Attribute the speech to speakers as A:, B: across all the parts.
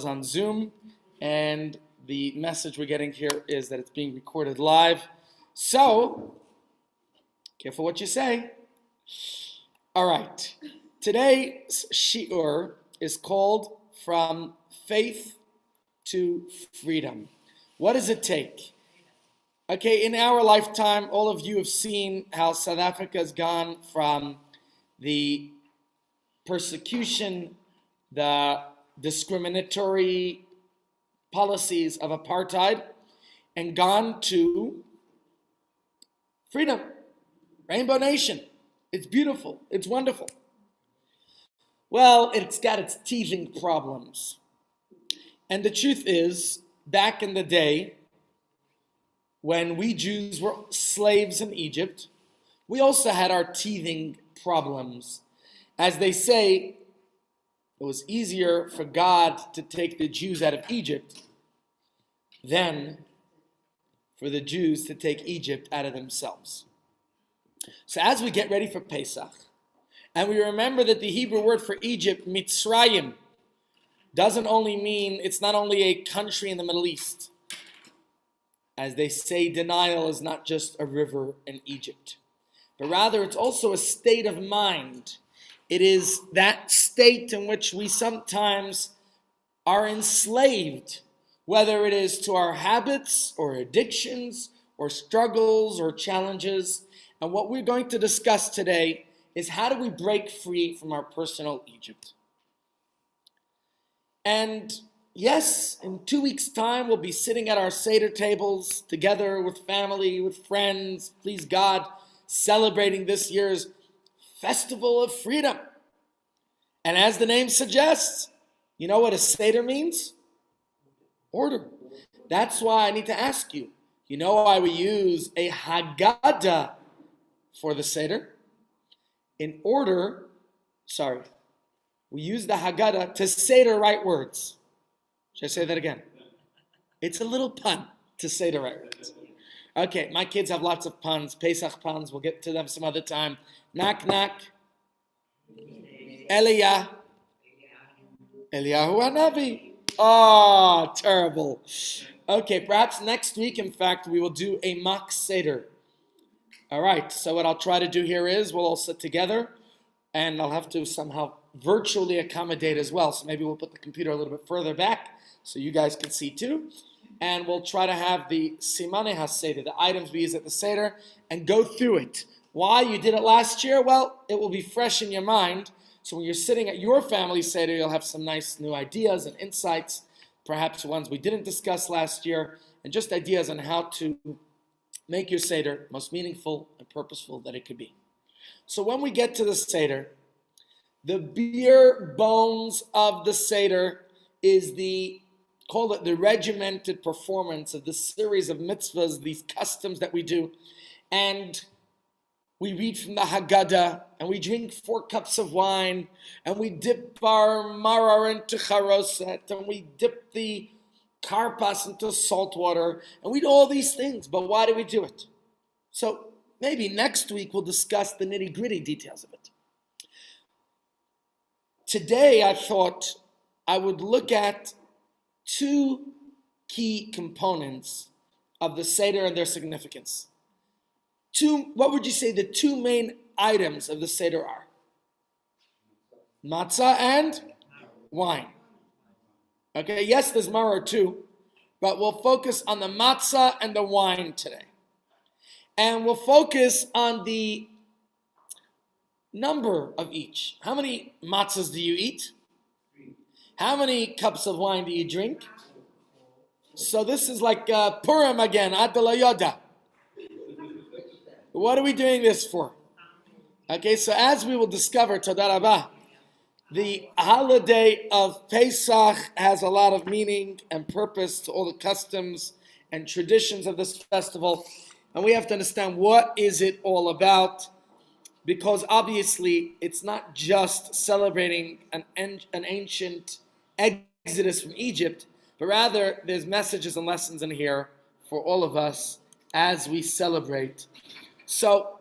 A: on Zoom, and the message we're getting here is that it's being recorded live. So, careful what you say. All right. Today's shiur is called From Faith to Freedom. What does it take? Okay, in our lifetime, all of you have seen how South Africa has gone from the persecution, the discriminatory policies of apartheid, and gone to freedom, Rainbow Nation. It's beautiful, it's wonderful. Well, it's got its teething problems. And the truth is, back in the day, when we Jews were slaves in Egypt, we also had our teething problems. As they say, it was easier for God to take the Jews out of Egypt than for the Jews to take Egypt out of themselves. So as we get ready for Pesach, and we remember that the Hebrew word for Egypt, Mitzrayim, doesn't only mean, it's not only a country in the Middle East. As they say, denial is not just a river in Egypt, but rather it's also a state of mind. It is that state in which we sometimes are enslaved, whether it is to our habits or addictions or struggles or challenges. And what we're going to discuss today is how do we break free from our personal Egypt. And yes, in 2 weeks' time, we'll be sitting at our Seder tables together with family, with friends, please God, celebrating this year's Festival of Freedom. And as the name suggests, you know what a Seder means? Order. That's why I need to ask you, you know why we use a Haggadah for the Seder? We use the Haggadah to say the right words. Should I say that again? It's a little pun to say the right words. Okay, my kids have lots of puns, Pesach puns. We'll get to them some other time. Knock, knock. Eliyahu Hanavi. Oh, terrible. Okay, perhaps next week, in fact, we will do a mock Seder. All right, so what I'll try to do here is we'll all sit together, and I'll have to somehow virtually accommodate as well. So maybe we'll put the computer a little bit further back so you guys can see too. And we'll try to have the Simane HaSeder, the items we use at the Seder, and go through it. Why? You did it last year? Well, it will be fresh in your mind. So when you're sitting at your family Seder, you'll have some nice new ideas and insights, perhaps ones we didn't discuss last year, and just ideas on how to make your Seder most meaningful and purposeful that it could be. So when we get to the Seder, the bare bones of the Seder is call it the regimented performance of the series of mitzvahs, these customs that we do. And we read from the Haggadah, and we drink 4 cups of wine, and we dip our maror into charoset, and we dip the karpas into salt water, and we do all these things. But why do we do it? So maybe next week we'll discuss the nitty-gritty details of it. Today I thought I would look at 2 key components of the Seder and their significance. What would you say the 2 main items of the Seder are? Matzah and wine. Okay, yes, there's maror too, but we'll focus on the matzah and the wine today. And we'll focus on the number of each. How many matzahs do you eat? How many cups of wine do you drink? So this is like Purim again, Adala Yoda. What are we doing this for? Okay, so as we will discover, Todah Rabah, the holiday of Pesach has a lot of meaning and purpose to all the customs and traditions of this festival. And we have to understand what is it all about, because obviously it's not just celebrating an ancient exodus from Egypt, but rather there's messages and lessons in here for all of us as we celebrate. So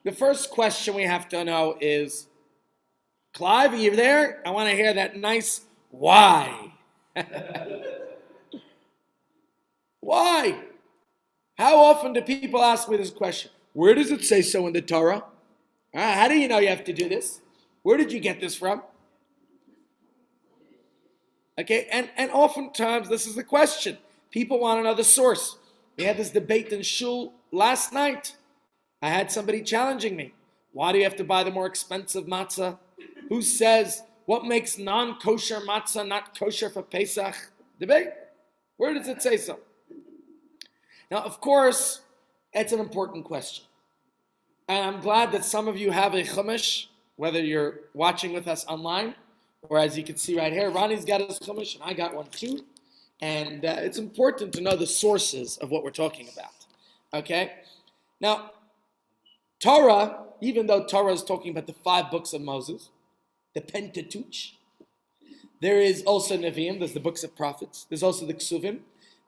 A: the first question we have to know is, Clive, are you there? I want to hear that nice why. Why? How often do people ask me this question? Where does it say so in the Torah? How do you know you have to do this? Where did you get this from? Okay, and oftentimes this is the question. People want to know the source. We had this debate in shul last night. I had somebody challenging me. Why do you have to buy the more expensive matzah? Who says what makes non-kosher matzah not kosher for Pesach? Debate. Where does it say so? Now, of course, it's an important question. And I'm glad that some of you have a chumash, whether you're watching with us online, or as you can see right here, Ronnie's got his chumash, and I got one too. And it's important to know the sources of what we're talking about. Okay? Now, Torah, even though Torah is talking about the 5 books of Moses, the Pentateuch, there is also Nevi'im, there's the books of prophets, there's also the Ksuvim,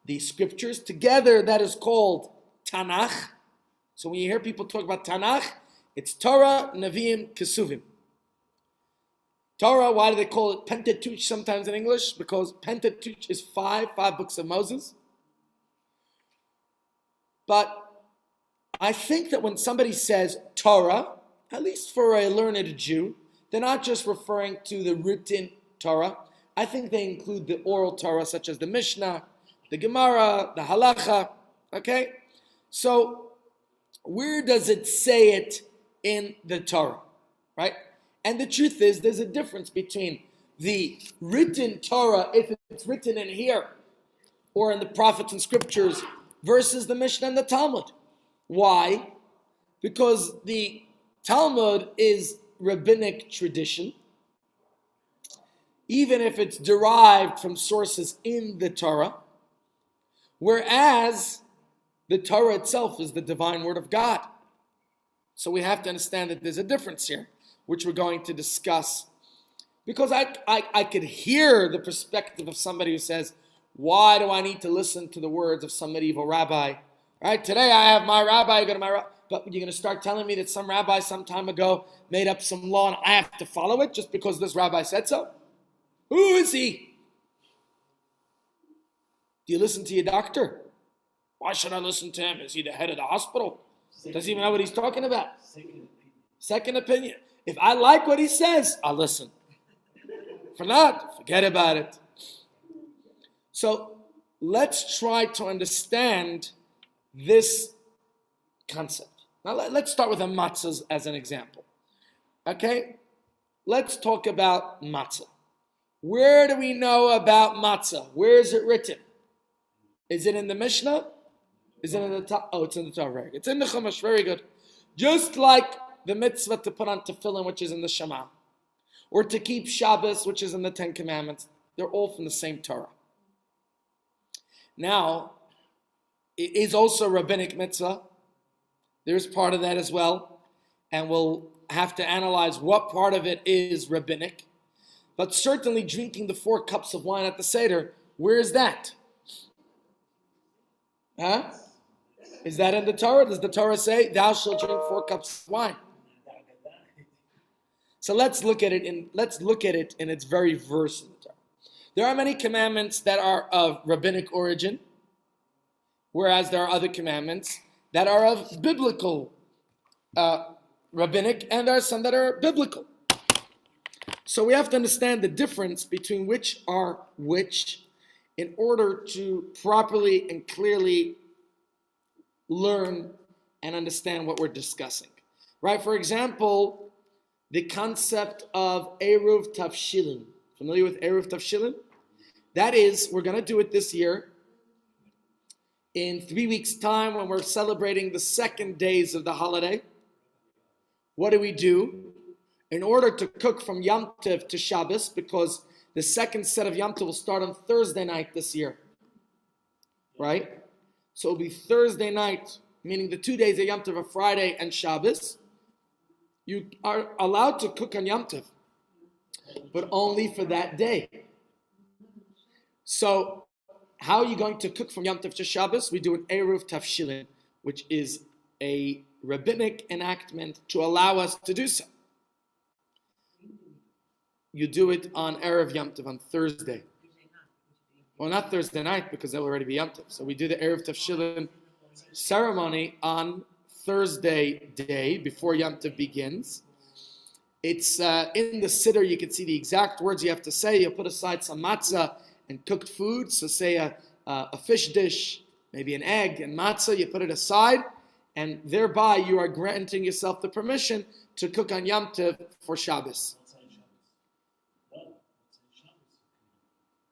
A: the scriptures. Together, that is called Tanakh. So when you hear people talk about Tanakh, it's Torah, Nevi'im, Kesuvim. Torah, why do they call it Pentateuch sometimes in English? Because Pentateuch is 5 books of Moses. But I think that when somebody says Torah, at least for a learned Jew, they're not just referring to the written Torah. I think they include the oral Torah, such as the Mishnah, the Gemara, the Halacha. Okay? So, where does it say it in the Torah? Right? And the truth is, there's a difference between the written Torah, if it's written in here, or in the prophets and scriptures, versus the Mishnah and the Talmud. Why? Because the Talmud is rabbinic tradition, even if it's derived from sources in the Torah, whereas the Torah itself is the divine word of God. So we have to understand that there's a difference here, which we're going to discuss. Because I could hear the perspective of somebody who says, why do I need to listen to the words of some medieval rabbi? Right? Today I have my rabbi, I go to my rabbi. But you're going to start telling me that some rabbi some time ago made up some law and I have to follow it just because this rabbi said so? Who is he? Do you listen to your doctor? Why should I listen to him? Is he the head of the hospital? Does he even know what he's talking about? Second opinion. If I like what he says, I'll listen. For not, forget about it. So let's try to understand this concept. Now let's start with the matzahs as an example. Okay? Let's talk about matzah. Where do we know about matzah? Where is it written? Is it in the Mishnah? Is it in the Torah? Oh, it's in the Torah. It's in the Chumash. Very good. Just like the mitzvah to put on tefillin, which is in the Shema, or to keep Shabbos, which is in the 10 Commandments. They're all from the same Torah. Now, it is also rabbinic mitzvah. There's part of that as well. And we'll have to analyze what part of it is rabbinic. But certainly drinking the 4 cups of wine at the Seder, where is that? Huh? Is that in the Torah? Does the Torah say, thou shalt drink 4 cups of wine? So let's look at it in its very verse in the Torah. There are many commandments that are of rabbinic origin, whereas there are other commandments that are of biblical rabbinic, and there are some that are biblical. So we have to understand the difference between which are which in order to properly and clearly learn and understand what we're discussing. Right? For example, the concept of Eruv Tavshilin. Familiar with Eruv Tavshilin? That is, we're going to do it this year in 3 weeks' time when we're celebrating the 2nd days of the holiday. What do? In order to cook from Yom Tov to Shabbos, because the 2nd set of Yom Tov will start on Thursday night this year. Right? So it'll be Thursday night, meaning the 2 days of Yom Tov are Friday and Shabbos. You are allowed to cook on Yom Tov, but only for that day. So, how are you going to cook from Yom Tov to Shabbos? We do an Eruv Tavshilin, which is a rabbinic enactment to allow us to do so. You do it on Erev Yom Tov, on Thursday. Well, not Thursday night because that will already be Yom Tov. So we do the Erev Tavshilin ceremony on Thursday day before Yom Tov begins. It's in the siddur. You can see the exact words you have to say. You put aside some matzah and cooked food. So say a fish dish, maybe an egg and matzah. You put it aside, and thereby you are granting yourself the permission to cook on Yom Tov for Shabbos.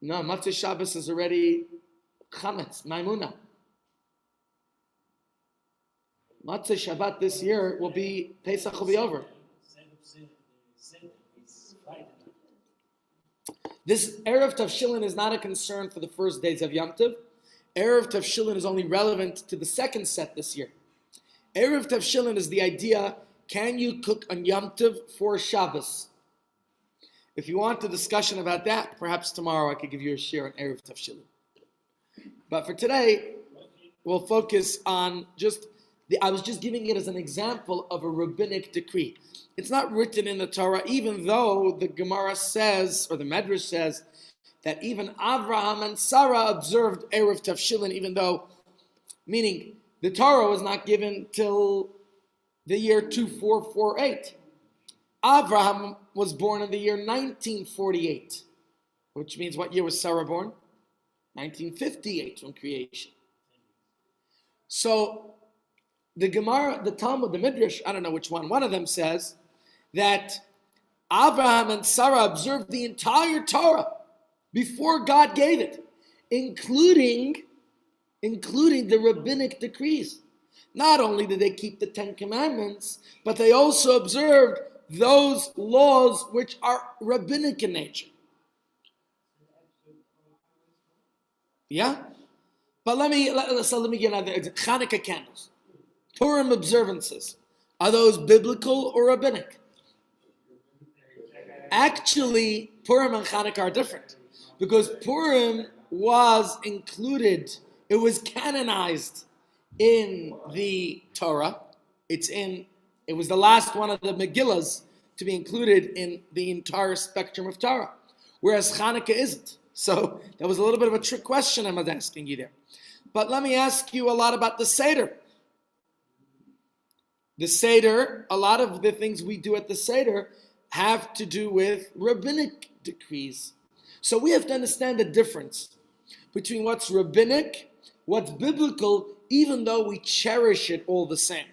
A: No, Matzah Shabbos is already Chametz, Maimuna. Matzah Shabbat this year will be, Pesach will be over. This Erev Tavshilin is not a concern for the first days of Yom Tov. Erev Tavshilin is only relevant to the second set this year. Erev Tavshilin is the idea, can you cook on Yom Tov for Shabbos? If you want a discussion about that, perhaps tomorrow I could give you a share on Erev Tavshilin. But for today, we'll focus on I was just giving it as an example of a rabbinic decree. It's not written in the Torah, even though the Gemara says, or the Medrash says, that even Avraham and Sarah observed Erev Tavshilin, even though, meaning the Torah was not given till the year 2448. Avraham was born in the year 1948, which means what year was Sarah born? 1958 from creation. So the Gemara, the Talmud, the Midrash, I don't know which one of them says that Abraham and Sarah observed the entire Torah before God gave it, including the rabbinic decrees. Not only did they keep the Ten Commandments, but they also observed those laws which are rabbinic in nature. Yeah? But let me get another example. Hanukkah candles. Purim observances. Are those biblical or rabbinic? Actually, Purim and Hanukkah are different. Because Purim was included, it was canonized in the Torah. It was the last one of the Megillas to be included in the entire spectrum of Torah, whereas Hanukkah isn't. So that was a little bit of a trick question I was asking you there. But let me ask you a lot about the Seder. The Seder, a lot of the things we do at the Seder have to do with rabbinic decrees. So we have to understand the difference between what's rabbinic, what's biblical, even though we cherish it all the same.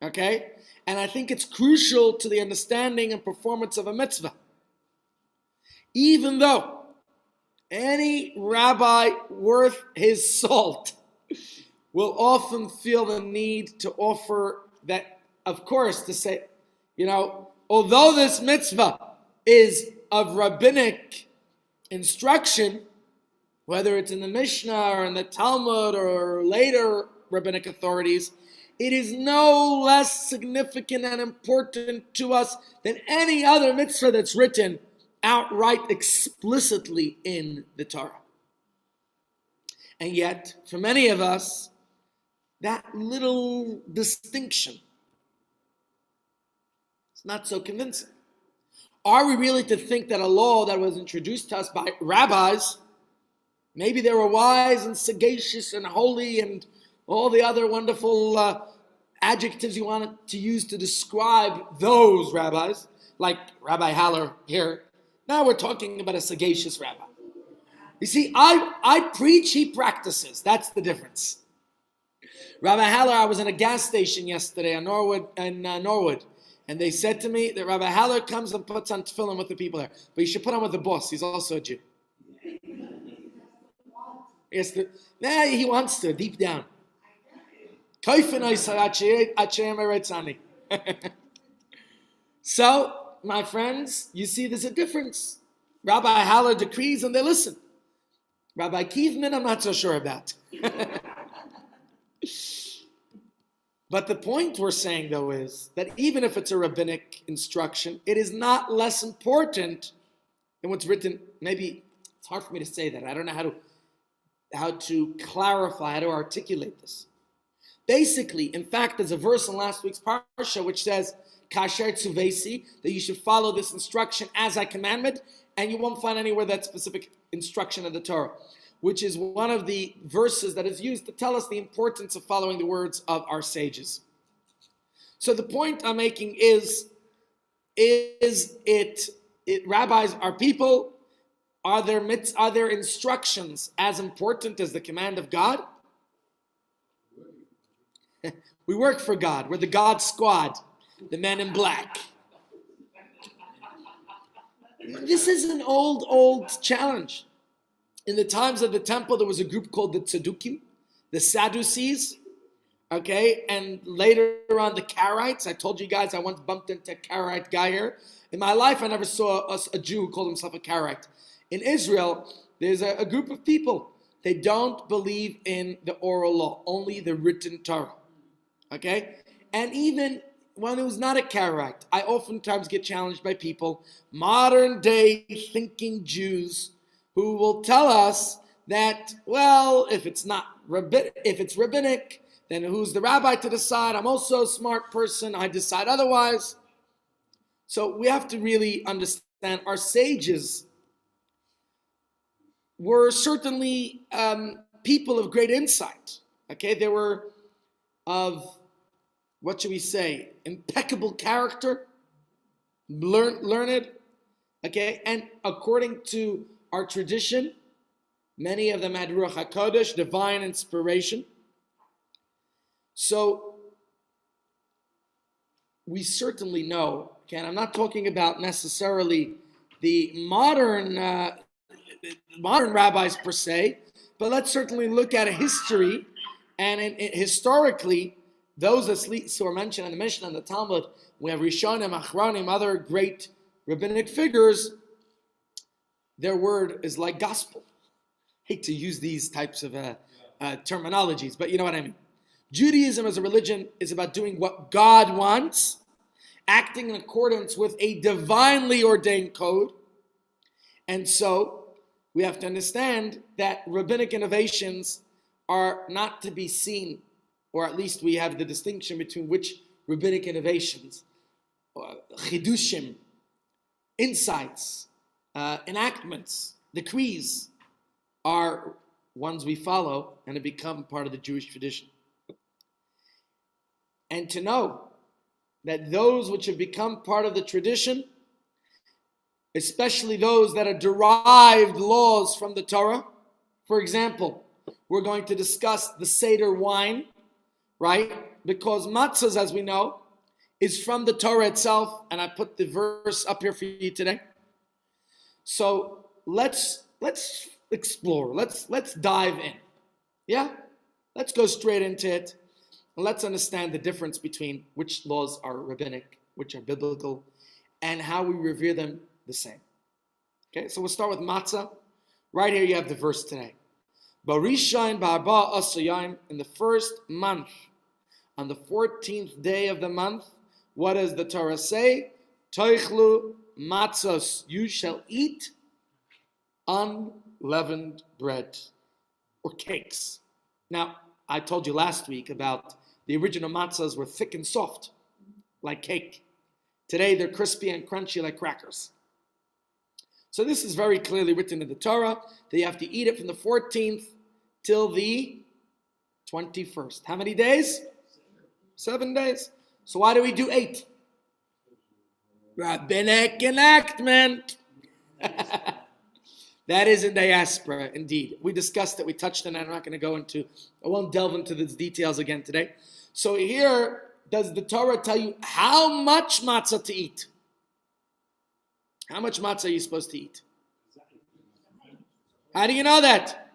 A: Okay? And I think it's crucial to the understanding and performance of a mitzvah. Even though any rabbi worth his salt will often feel the need to offer that, of course, to say, although this mitzvah is of rabbinic instruction, whether it's in the Mishnah or in the Talmud or later rabbinic authorities, it is no less significant and important to us than any other mitzvah that's written outright explicitly in the Torah. And yet, for many of us, that little distinction is not so convincing. Are we really to think that a law that was introduced to us by rabbis, maybe they were wise and sagacious and holy and all the other wonderful adjectives you wanted to use to describe those rabbis, like Rabbi Haller here. Now we're talking about a sagacious rabbi. You see, I preach, he practices. That's the difference. Rabbi Haller, I was in a gas station yesterday in Norwood, and they said to me that Rabbi Haller comes and puts on tefillin with the people there, but you should put on with the boss. He's also a Jew. Yes, he wants to, deep down. So, my friends, you see there's a difference. Rabbi Haller decrees and they listen. Rabbi Kievman, I'm not so sure about. But the point we're saying, though, is that even if it's a rabbinic instruction, it is not less important than what's written. Maybe it's hard for me to say that. I don't know how to clarify, how to articulate this. Basically, in fact, there's a verse in last week's parsha which says, Kasher tzuvesi, that you should follow this instruction as I commanded, and you won't find anywhere that specific instruction in the Torah, which is one of the verses that is used to tell us the importance of following the words of our sages. So the point I'm making is rabbis are people? Are their instructions as important as the command of God? We work for God. We're the God squad, the men in black. This is an old challenge. In the times of the temple, there was a group called the Tzedukim, the Sadducees, okay? And later on, the Karaites. I told you guys I once bumped into a Karaite guy here. In my life, I never saw a Jew who called himself a Karaite. In Israel, there's a group of people. They don't believe in the oral law, only the written Torah. Okay? And even one who's not a Karaite, I oftentimes get challenged by people, modern day thinking Jews, who will tell us that, well, if it's rabbinic, then who's the rabbi to decide? I'm also a smart person, I decide otherwise. So we have to really understand our sages were certainly people of great insight. Okay, they were of, what should we say, impeccable character, learned, okay, and according to our tradition, many of them had Ruach HaKodesh, divine inspiration. So we certainly know, okay, and I'm not talking about necessarily the modern rabbis per se, but let's certainly look at a history, and historically, those who are mentioned in the Mishnah and the Talmud, we have Rishonim, Achronim, other great rabbinic figures, their word is like gospel. Hate to use these types of terminologies, but you know what I mean. Judaism as a religion is about doing what God wants, acting in accordance with a divinely ordained code, and so we have to understand that rabbinic innovations are not to be seen, or at least we have the distinction between which rabbinic innovations, chidushim, insights, enactments, decrees, are ones we follow and have become part of the Jewish tradition. And to know that those which have become part of the tradition, especially those that are derived laws from the Torah. For example, we're going to discuss the Seder wine, right? Because matzahs, as we know, is from the Torah itself, and I put the verse up here for you today. So let's explore. Let's dive in. Yeah? Let's go straight into it. And let's understand the difference between which laws are rabbinic, which are biblical, and how we revere them the same. Okay, so we'll start with matzah. Right here you have the verse today. Barishain ba'arba asayim, in the first month, on the 14th day of the month, what does the Torah say? Toichlu matzos, you shall eat unleavened bread or cakes. Now, I told you last week about the original matzahs were thick and soft, like cake. Today they're crispy and crunchy like crackers. So this is very clearly written in the Torah that you have to eat it from the 14th till the 21st. How many days? 7 days. So why do we do 8? Rabbinic enactment. That is in diaspora, indeed. We discussed it, we touched on it. I'm not going to I won't delve into the details again today. So here, does the Torah tell you how much matzah to eat? How much matzah are you supposed to eat? How do you know that?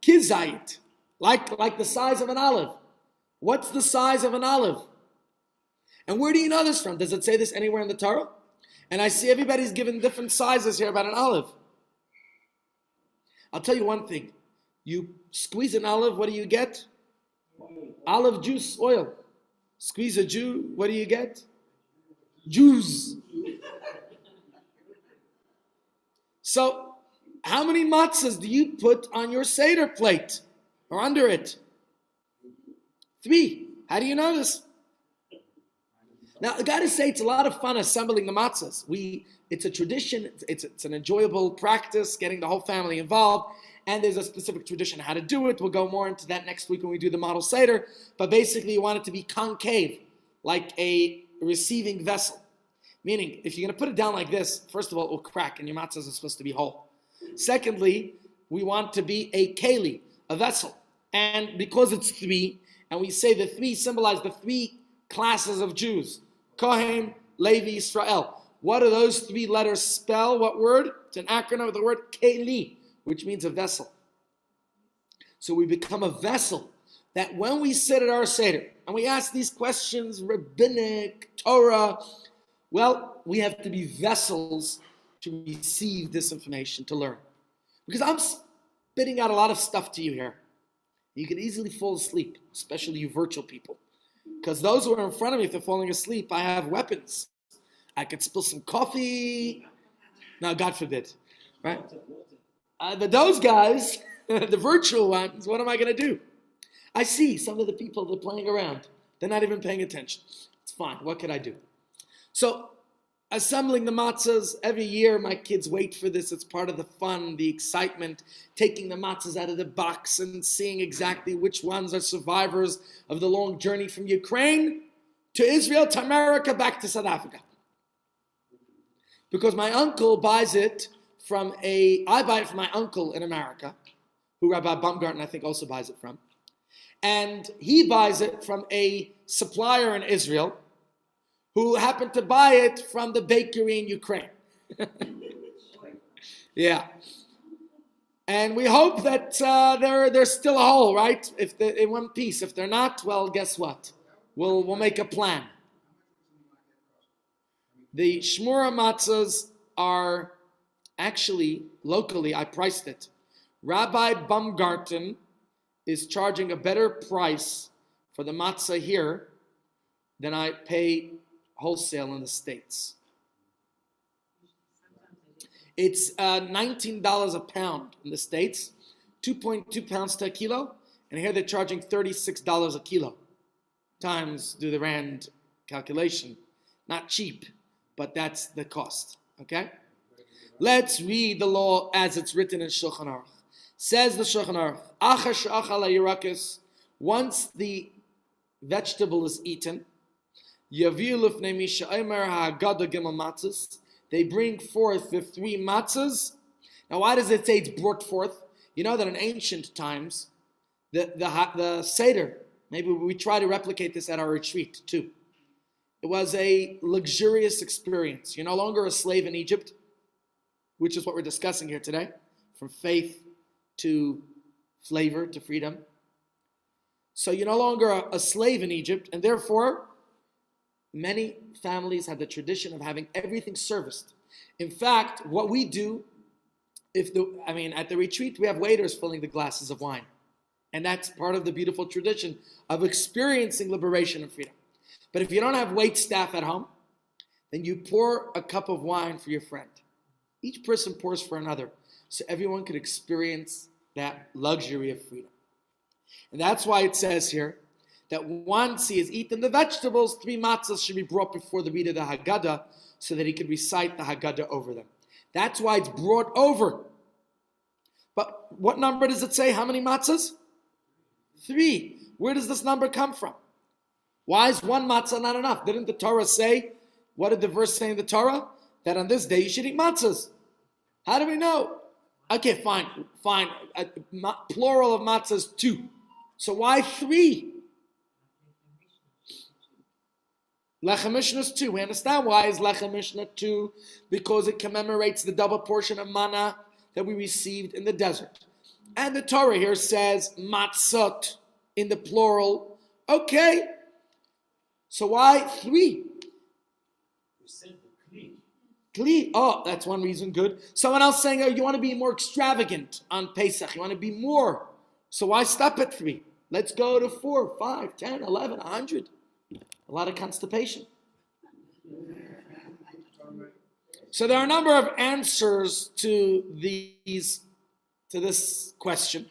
A: Kizayit. Like the size of an olive. What's the size of an olive? And where do you know this from? Does it say this anywhere in the Torah? And I see everybody's given different sizes here about an olive. I'll tell you one thing. You squeeze an olive, what do you get? Olive juice, oil. Squeeze a Jew, what do you get? Jews. So, how many matzahs do you put on your Seder plate? Or under it? 3. How do you know this? Now, I gotta say, it's a lot of fun assembling the matzahs. It's a tradition, it's an enjoyable practice, getting the whole family involved, and there's a specific tradition how to do it. We'll go more into that next week when we do the model Seder, but basically you want it to be concave, like a receiving vessel. Meaning, if you're gonna put it down like this, first of all, it will crack, and your matzahs are supposed to be whole. Secondly, we want to be a keli, a vessel. And because it's three, and we say the three symbolize the three classes of Jews, Kohen, Levi, Israel. What do those three letters spell? What word? It's an acronym of the word keli, which means a vessel. So we become a vessel that when we sit at our Seder, and we ask these questions, rabbinic, Torah, well, we have to be vessels to receive this information, to learn. Because I'm spitting out a lot of stuff to you here. You can easily fall asleep, especially you virtual people. Because those who are in front of me, if they're falling asleep, I have weapons. I could spill some coffee. No, God forbid. Right? But those guys, the virtual ones, what am I going to do? I see some of the people, they're playing around. They're not even paying attention. It's fine. What could I do? So, assembling the matzahs, every year my kids wait for this. It's part of the fun, the excitement, taking the matzahs out of the box and seeing exactly which ones are survivors of the long journey from Ukraine to Israel, to America, back to South Africa. Because my uncle buys it I buy it from my uncle in America, who Rabbi Baumgarten I think also buys it from. And he buys it from a supplier in Israel, who happened to buy it from the bakery in Ukraine. Yeah. And we hope that they're still whole, right? If they're in one piece. If they're not, well, guess what? We'll make a plan. The Shmura matzahs are actually, locally, I priced it. Rabbi Baumgarten is charging a better price for the matzah here than I pay wholesale in the States. It's $19 a pound in the States, 2.2 pounds to a kilo, and here they're charging $36 a kilo. Times do the rand calculation. Not cheap, but that's the cost, okay? Let's read the law as it's written in Shulchan Aruch. Says the Shulchan Aruch, Achar she'achal ha'yirakis, once the vegetable is eaten, they bring forth the three matzahs. Now, why does it say it's brought forth? You know that in ancient times, the Seder, maybe we try to replicate this at our retreat too. It was a luxurious experience. You're no longer a slave in Egypt, which is what we're discussing here today, from faith to flavor to freedom. So you're no longer a slave in Egypt, and therefore, many families have the tradition of having everything serviced. In fact, what we do, at the retreat, we have waiters filling the glasses of wine. And that's part of the beautiful tradition of experiencing liberation and freedom. But if you don't have wait staff at home, then you pour a cup of wine for your friend. Each person pours for another, so everyone could experience that luxury of freedom. And that's why it says here, that once he has eaten the vegetables, three matzahs should be brought before the reader of the Haggadah so that he could recite the Haggadah over them. That's why it's brought over. But what number does it say? How many matzahs? 3. Where does this number come from? Why is one matzah not enough? Didn't the Torah say, what did the verse say in the Torah? That on this day you should eat matzahs. How do we know? Okay, fine. Plural of matzahs, 2. So why 3? Lechem Mishnah is 2. We understand why is Lechem Mishnah 2? Because it commemorates the double portion of manna that we received in the desert. And the Torah here says matzot in the plural. Okay. So why 3?
B: You said the kli.
A: Kli. Oh, that's one reason. Good. Someone else saying, oh, you want to be more extravagant on Pesach. You want to be more. So why stop at 3? Let's go to 4, 5, 10, 11, 100. A lot of constipation. So there are a number of answers to this question.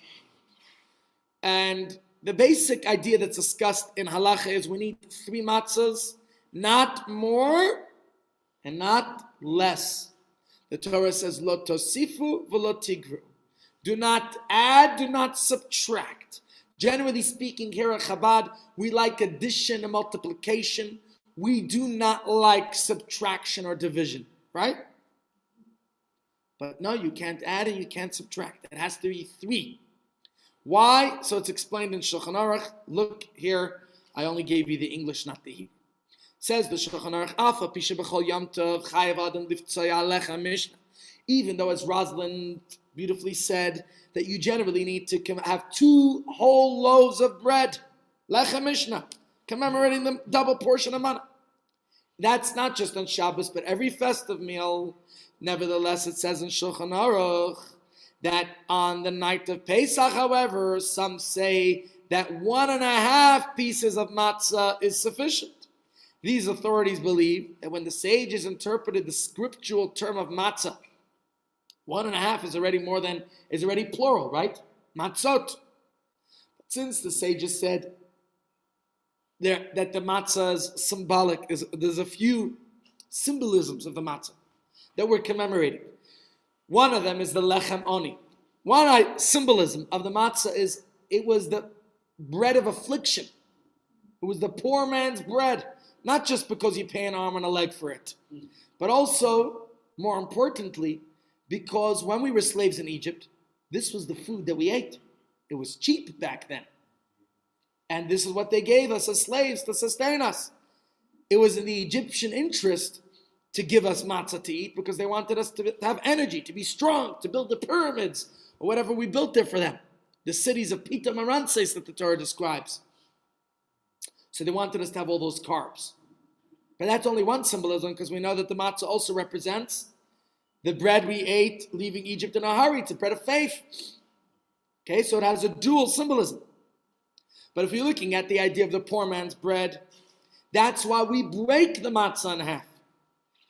A: And the basic idea that's discussed in halacha is we need 3 matzahs not more and not less. The Torah says, Lo tosifu v'lo tigru. Do not add, do not subtract. Generally speaking, here at Chabad, we like addition and multiplication. We do not like subtraction or division, right? But no, you can't add and you can't subtract. It has to be 3. Why? So it's explained in Shulchan Aruch. Look here, I only gave you the English, not the Hebrew. Says the Shulchan Aruch, Afa pisha b'chol yom tov chayav adam liftzay alecha mishnah. Even though, as Rosalind beautifully said, that you generally need to have 2 whole loaves of bread, lecha mishnah, commemorating the double portion of manna. That's not just on Shabbos, but every festive meal. Nevertheless, it says in Shulchan Aruch that on the night of Pesach, however, some say that 1.5 pieces of matzah is sufficient. These authorities believe that when the sages interpreted the scriptural term of matzah, 1.5 is already plural, right? Matzot. But since the sages said that the matzah is symbolic, there's a few symbolisms of the matzah that we're commemorating. One of them is the lechem oni. One symbolism of the matzah is it was the bread of affliction. It was the poor man's bread. Not just because you pay an arm and a leg for it, but also, more importantly, because when we were slaves in Egypt, this was the food that we ate. It was cheap back then. And this is what they gave us as slaves to sustain us. It was in the Egyptian interest to give us matzah to eat because they wanted us to have energy, to be strong, to build the pyramids, or whatever we built there for them. The cities of Pita Maranses that the Torah describes. So they wanted us to have all those carbs. But that's only one symbolism, because we know that the matzah also represents the bread we ate leaving Egypt in a hurry. It's a bread of faith. Okay, so it has a dual symbolism. But if you're looking at the idea of the poor man's bread, that's why we break the matzah in half.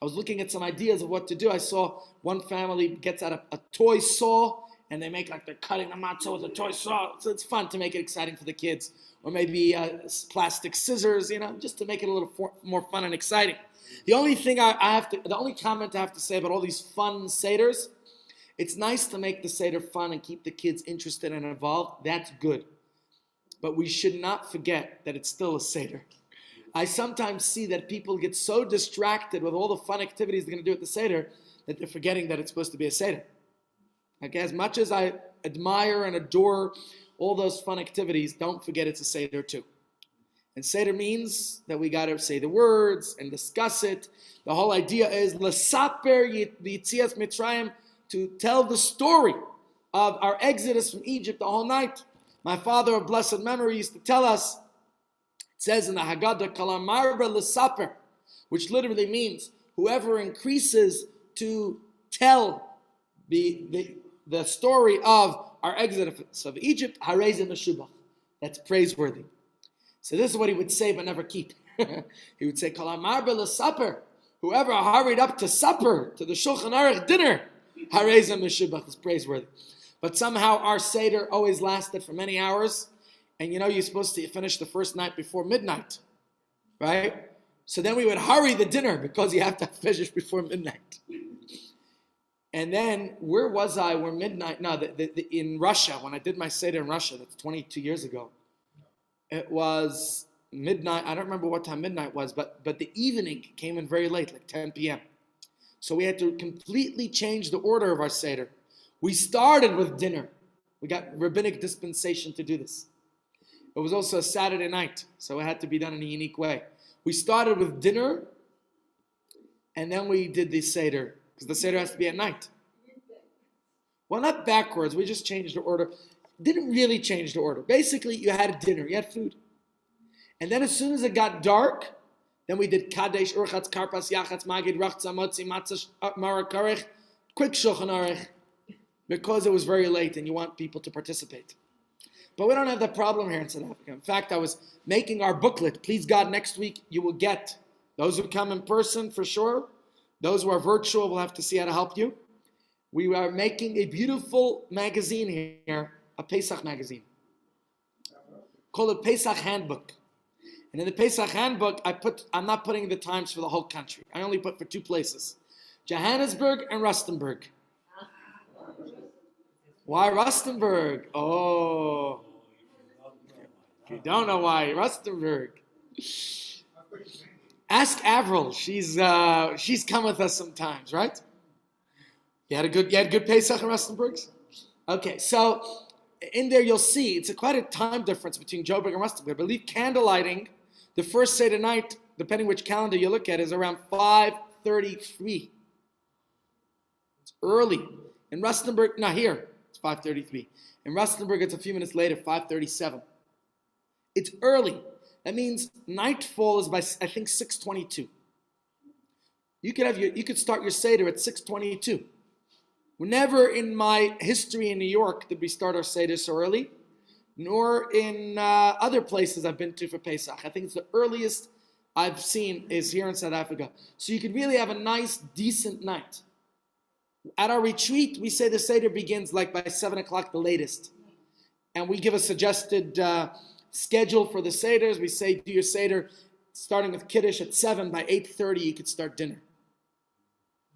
A: I was looking at some ideas of what to do. I saw one family gets out a toy saw, and they make like they're cutting the matzah with a toy saw. So it's fun to make it exciting for the kids. Or maybe plastic scissors, just to make it a little more fun and exciting. The only comment I have to say about all these fun seders, it's nice to make the seder fun and keep the kids interested and involved. That's good. But we should not forget that it's still a seder. I sometimes see that people get so distracted with all the fun activities they're going to do at the seder that they're forgetting that it's supposed to be a seder. Okay, as much as I admire and adore all those fun activities, don't forget it's a Seder too. And Seder means that we got to say the words and discuss it. The whole idea is l'saper yitzias Mitzrayim, to tell the story of our exodus from Egypt the whole night. My father of blessed memory used to tell us, it says in the Haggadah, Kalamar l'saper, which literally means whoever increases to tell the story of our exodus of Egypt, harezim meshubach. That's praiseworthy. So this is what he would say, but never keep. He would say, Kalamar l'saper. Whoever hurried up to supper, to the Shulchan Aruch dinner, harezim meshubach, is praiseworthy. But somehow our Seder always lasted for many hours. And you're supposed to finish the first night before midnight. Right? So then we would hurry the dinner because you have to finish before midnight. And then, where was I? Where midnight? No, in Russia, when I did my Seder in Russia, that's 22 years ago. It was midnight. I don't remember what time midnight was, but the evening came in very late, like 10 p.m. So we had to completely change the order of our Seder. We started with dinner. We got rabbinic dispensation to do this. It was also a Saturday night, so it had to be done in a unique way. We started with dinner, and then we did the Seder. Because the Seder has to be at night. Well, not backwards. We just changed the order. Didn't really change the order. Basically, you had dinner. You had food. And then as soon as it got dark, then we did Kadesh, Urchatz, Karpas, Yachatz, Magid, Rachza, Motzi, Matzah, Marakarech, quick Shulchan Aruch, because it was very late and you want people to participate. But we don't have that problem here in South Africa. In fact, I was making our booklet. Please God, next week you will get, those who come in person for sure, those who are virtual will have to see how to help you. We are making a beautiful magazine here, a Pesach magazine, called a Pesach Handbook. And in the Pesach handbook, I'm not putting the times for the whole country. I only put for two places, Johannesburg and Rustenburg. Why Rustenburg? Oh, if you don't know why Rustenburg, ask Avril. She's come with us sometimes, right? You had good Pesach in Rustenburgs? Okay, so in there you'll see it's quite a time difference between Joburg and Rustenburg. I believe candlelighting, the first Seder night, depending which calendar you look at, is around 5:33. It's early. In Rustenburg, not here, it's 5:33. In Rustenburg, it's a few minutes later, 5:37. It's early. That means nightfall is by, I think, 6:22. You could start your Seder at 6:22. Never in my history in New York did we start our Seder so early, nor in other places I've been to for Pesach. I think it's the earliest I've seen is here in South Africa. So you could really have a nice, decent night. At our retreat, we say the Seder begins like by 7 o'clock the latest. And we give a suggested schedule for the Seders. We say do your Seder starting with Kiddush at 7. By 8:30 you could start dinner.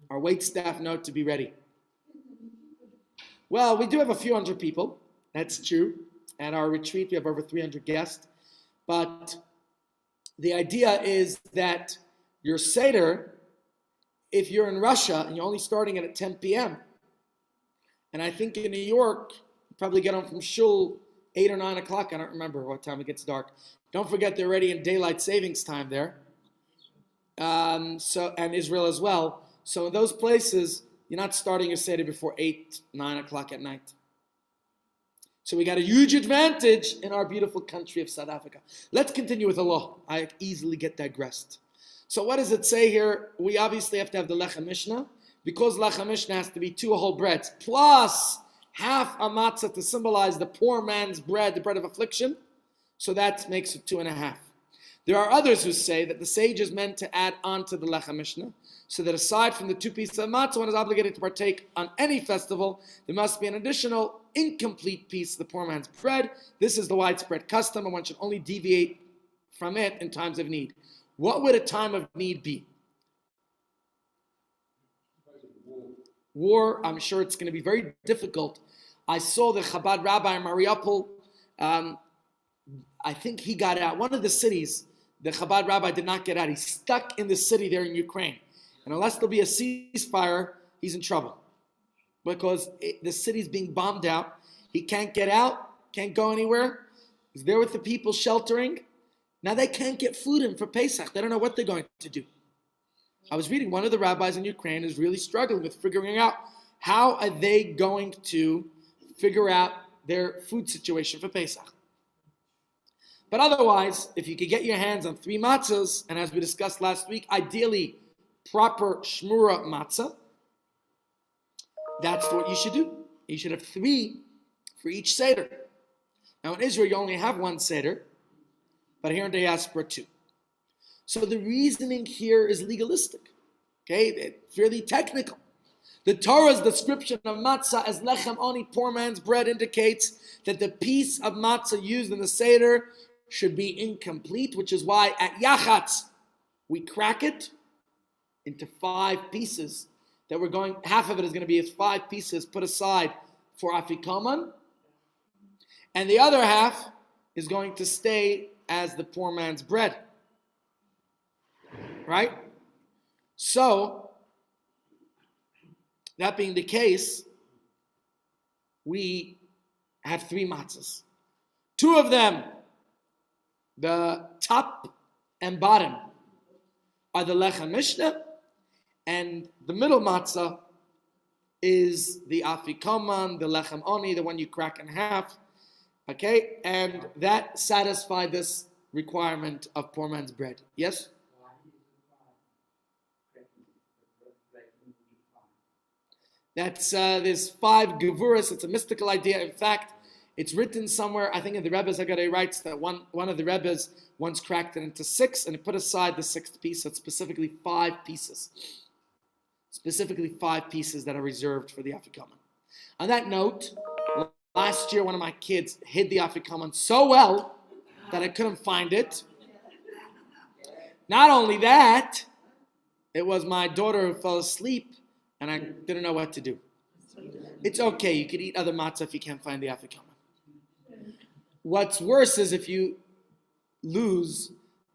A: Our wait staff know to be ready. Well, we do have a few hundred people. That's true. At our retreat, we have over 300 guests. But the idea is that your Seder, if you're in Russia and you're only starting it at 10 p.m., and I think in New York, you probably get home from shul 8 or 9 o'clock. I don't remember what time it gets dark. Don't forget they're already in daylight savings time there. And Israel as well. So in those places, you're not starting your Seder before 8, 9 o'clock at night. So we got a huge advantage in our beautiful country of South Africa. Let's continue with the law. I easily get digressed. So what does it say here? We obviously have to have the Lechem Mishnah. Because Lechem Mishnah has to be 2 whole breads, plus half a matzah to symbolize the poor man's bread, the bread of affliction. So that makes it 2.5. There are others who say that the sage is meant to add on to the Lechem Mishnah, so that aside from the 2 pieces of matzah, one is obligated to partake on any festival. There must be an additional incomplete piece of the poor man's bread. This is the widespread custom, and one should only deviate from it in times of need. What would a time of need be? War. I'm sure it's going to be very difficult. I saw the Chabad rabbi in Mariupol. I think he got out. One of the cities, the Chabad rabbi did not get out. He's stuck in the city there in Ukraine. And unless there'll be a ceasefire, he's in trouble. Because the city's being bombed out. He can't get out, can't go anywhere. He's there with the people sheltering. Now they can't get food in for Pesach. They don't know what they're going to do. I was reading one of the rabbis in Ukraine is really struggling with figuring out how are they going to figure out their food situation for Pesach. But otherwise, if you could get your hands on 3 matzahs, and as we discussed last week, ideally proper shmura matzah, that's what you should do. You should have 3 for each Seder. Now in Israel, you only have 1 Seder, but here in diaspora 2. So the reasoning here is legalistic, okay? Fairly technical. The Torah's description of matzah as lechem oni, poor man's bread, indicates that the piece of matzah used in the Seder should be incomplete, which is why at Yachatz, we crack it into 5 pieces. That half of it is going to be as 5 pieces put aside for afikoman, and the other half is going to stay as the poor man's bread. Right? So, that being the case, we have 3 matzahs. 2 of them, the top and bottom, are the Lechem Mishnah, and the middle matzah is the afikoman, the Lechem Oni, the one you crack in half. Okay? And that satisfies this requirement of poor man's bread. Yes? That's there's 5 gevuras. It's a mystical idea. In fact, it's written somewhere. I think in the Rebbe's Haggadah writes that one of the Rebbe's once cracked it into 6, and he put aside the 6th piece. So it's specifically 5 pieces. Specifically 5 pieces that are reserved for the afikoman. On that note, last year one of my kids hid the afikoman so well that I couldn't find it. Not only that, it was my daughter who fell asleep and I didn't know what to do. It's okay, you could eat other matzah if you can't find the afikoman. What's worse is if you lose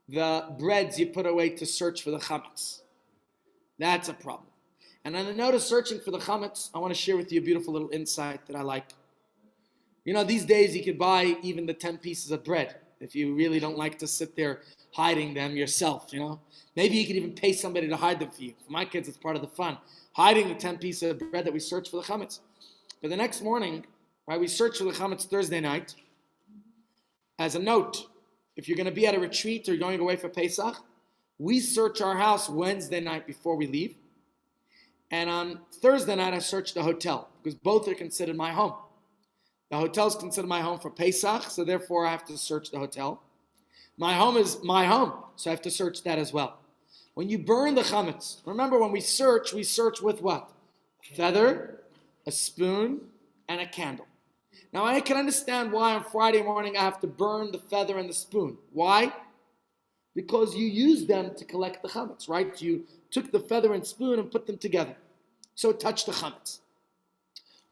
A: the breads you put away to search for the chametz. That's a problem. And on the note of searching for the chametz, I want to share with you a beautiful little insight that I like. You know, these days you could buy even the 10 pieces of bread if you really don't like to sit there hiding them yourself, you know. Maybe you could even pay somebody to hide them for you. For my kids, it's part of the fun. Hiding the 10 pieces of bread that we search for the chametz. But the next morning, right, we search for the chametz Thursday night. As a note, if you're going to be at a retreat or going away for Pesach, we search our house Wednesday night before we leave. And on Thursday night, I search the hotel because both are considered my home. The hotel is considered my home for Pesach, so therefore I have to search the hotel. My home is my home, so I have to search that as well. When you burn the chametz, remember when we search with what? A feather, a spoon, and a candle. Now I can understand why on Friday morning I have to burn the feather and the spoon. Why? Because you use them to collect the chametz, right? You took the feather and spoon and put them together. So it touched the chametz.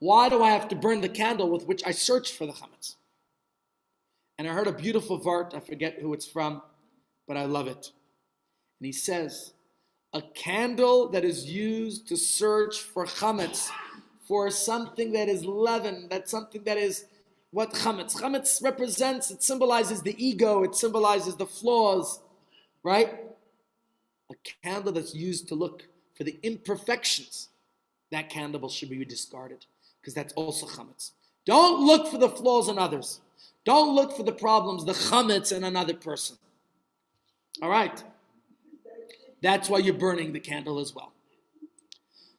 A: Why do I have to burn the candle with which I searched for the chametz? And I heard a beautiful vart, I forget who it's from, but I love it. And he says, a candle that is used to search for chametz, for something that is leaven, that's something that is what chametz. Chametz represents, it symbolizes the ego, it symbolizes the flaws, right? A candle that's used to look for the imperfections, that candle should be discarded, because that's also chametz. Don't look for the flaws in others. Don't look for the problems, the chametz in another person. All right? That's why you're burning the candle as well.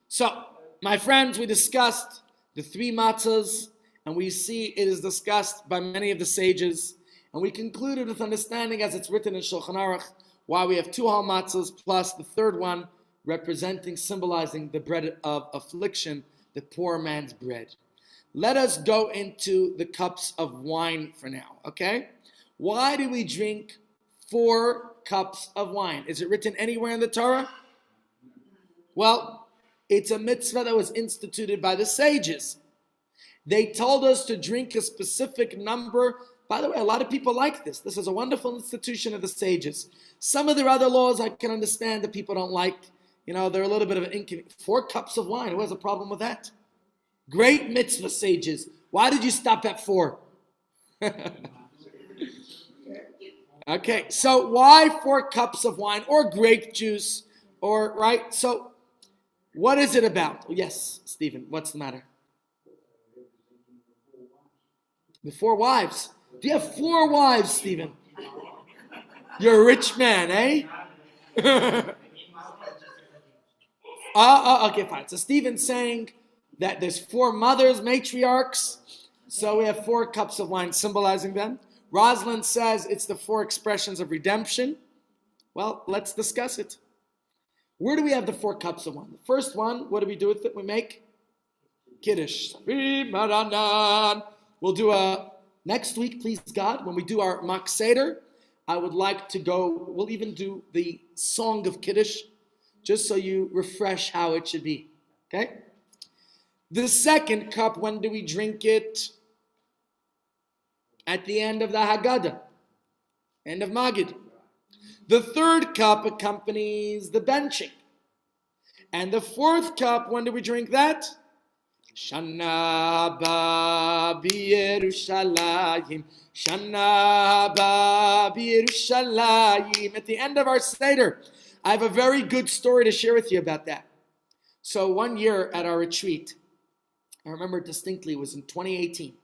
A: So, my friends, we discussed the 3 matzahs, and we see it is discussed by many of the sages, and we concluded with understanding, as it's written in Shulchan Aruch, why we have 2 whole matzahs plus the third one representing, symbolizing the bread of affliction, the poor man's bread. Let us go into the cups of wine for now, okay? Why do we drink 4 cups of wine? Is it written anywhere in the Torah? Well, it's a mitzvah that was instituted by the sages. They told us to drink a specific number. By the way, a lot of people like this. This is a wonderful institution of the sages. Some of their other laws I can understand that people don't like. You know, they're a little bit of an inconvenience. 4 cups of wine, who has a problem with that? Great mitzvah, sages. Why did you stop at 4? Okay, so why 4 cups of wine or grape juice or, right? So what is it about? Yes, Stephen, what's the matter? The 4 wives. Do you have 4 wives, Stephen? You're a rich man, eh? Okay, fine. So Stephen's saying that there's 4 mothers, matriarchs, so we have 4 cups of wine symbolizing them. Rosalind says it's the 4 expressions of redemption. Well, let's discuss it. Where do we have the 4 cups of wine? The first one, what do we do with it? We make Kiddush. We'll do a, next week, please God, when we do our Mak Seder, I would like to go, we'll even do the song of Kiddush, just so you refresh how it should be. Okay? The second cup, when do we drink it? At the end of the Haggadah, end of Magid. The third cup accompanies the benching. And the 4th cup, when do we drink that? Shana ba b'Yerushalayim, Shana ba b'Yerushalayim. At the end of our Seder, I have a very good story to share with you about that. So one year at our retreat, I remember it distinctly, it was in 2018.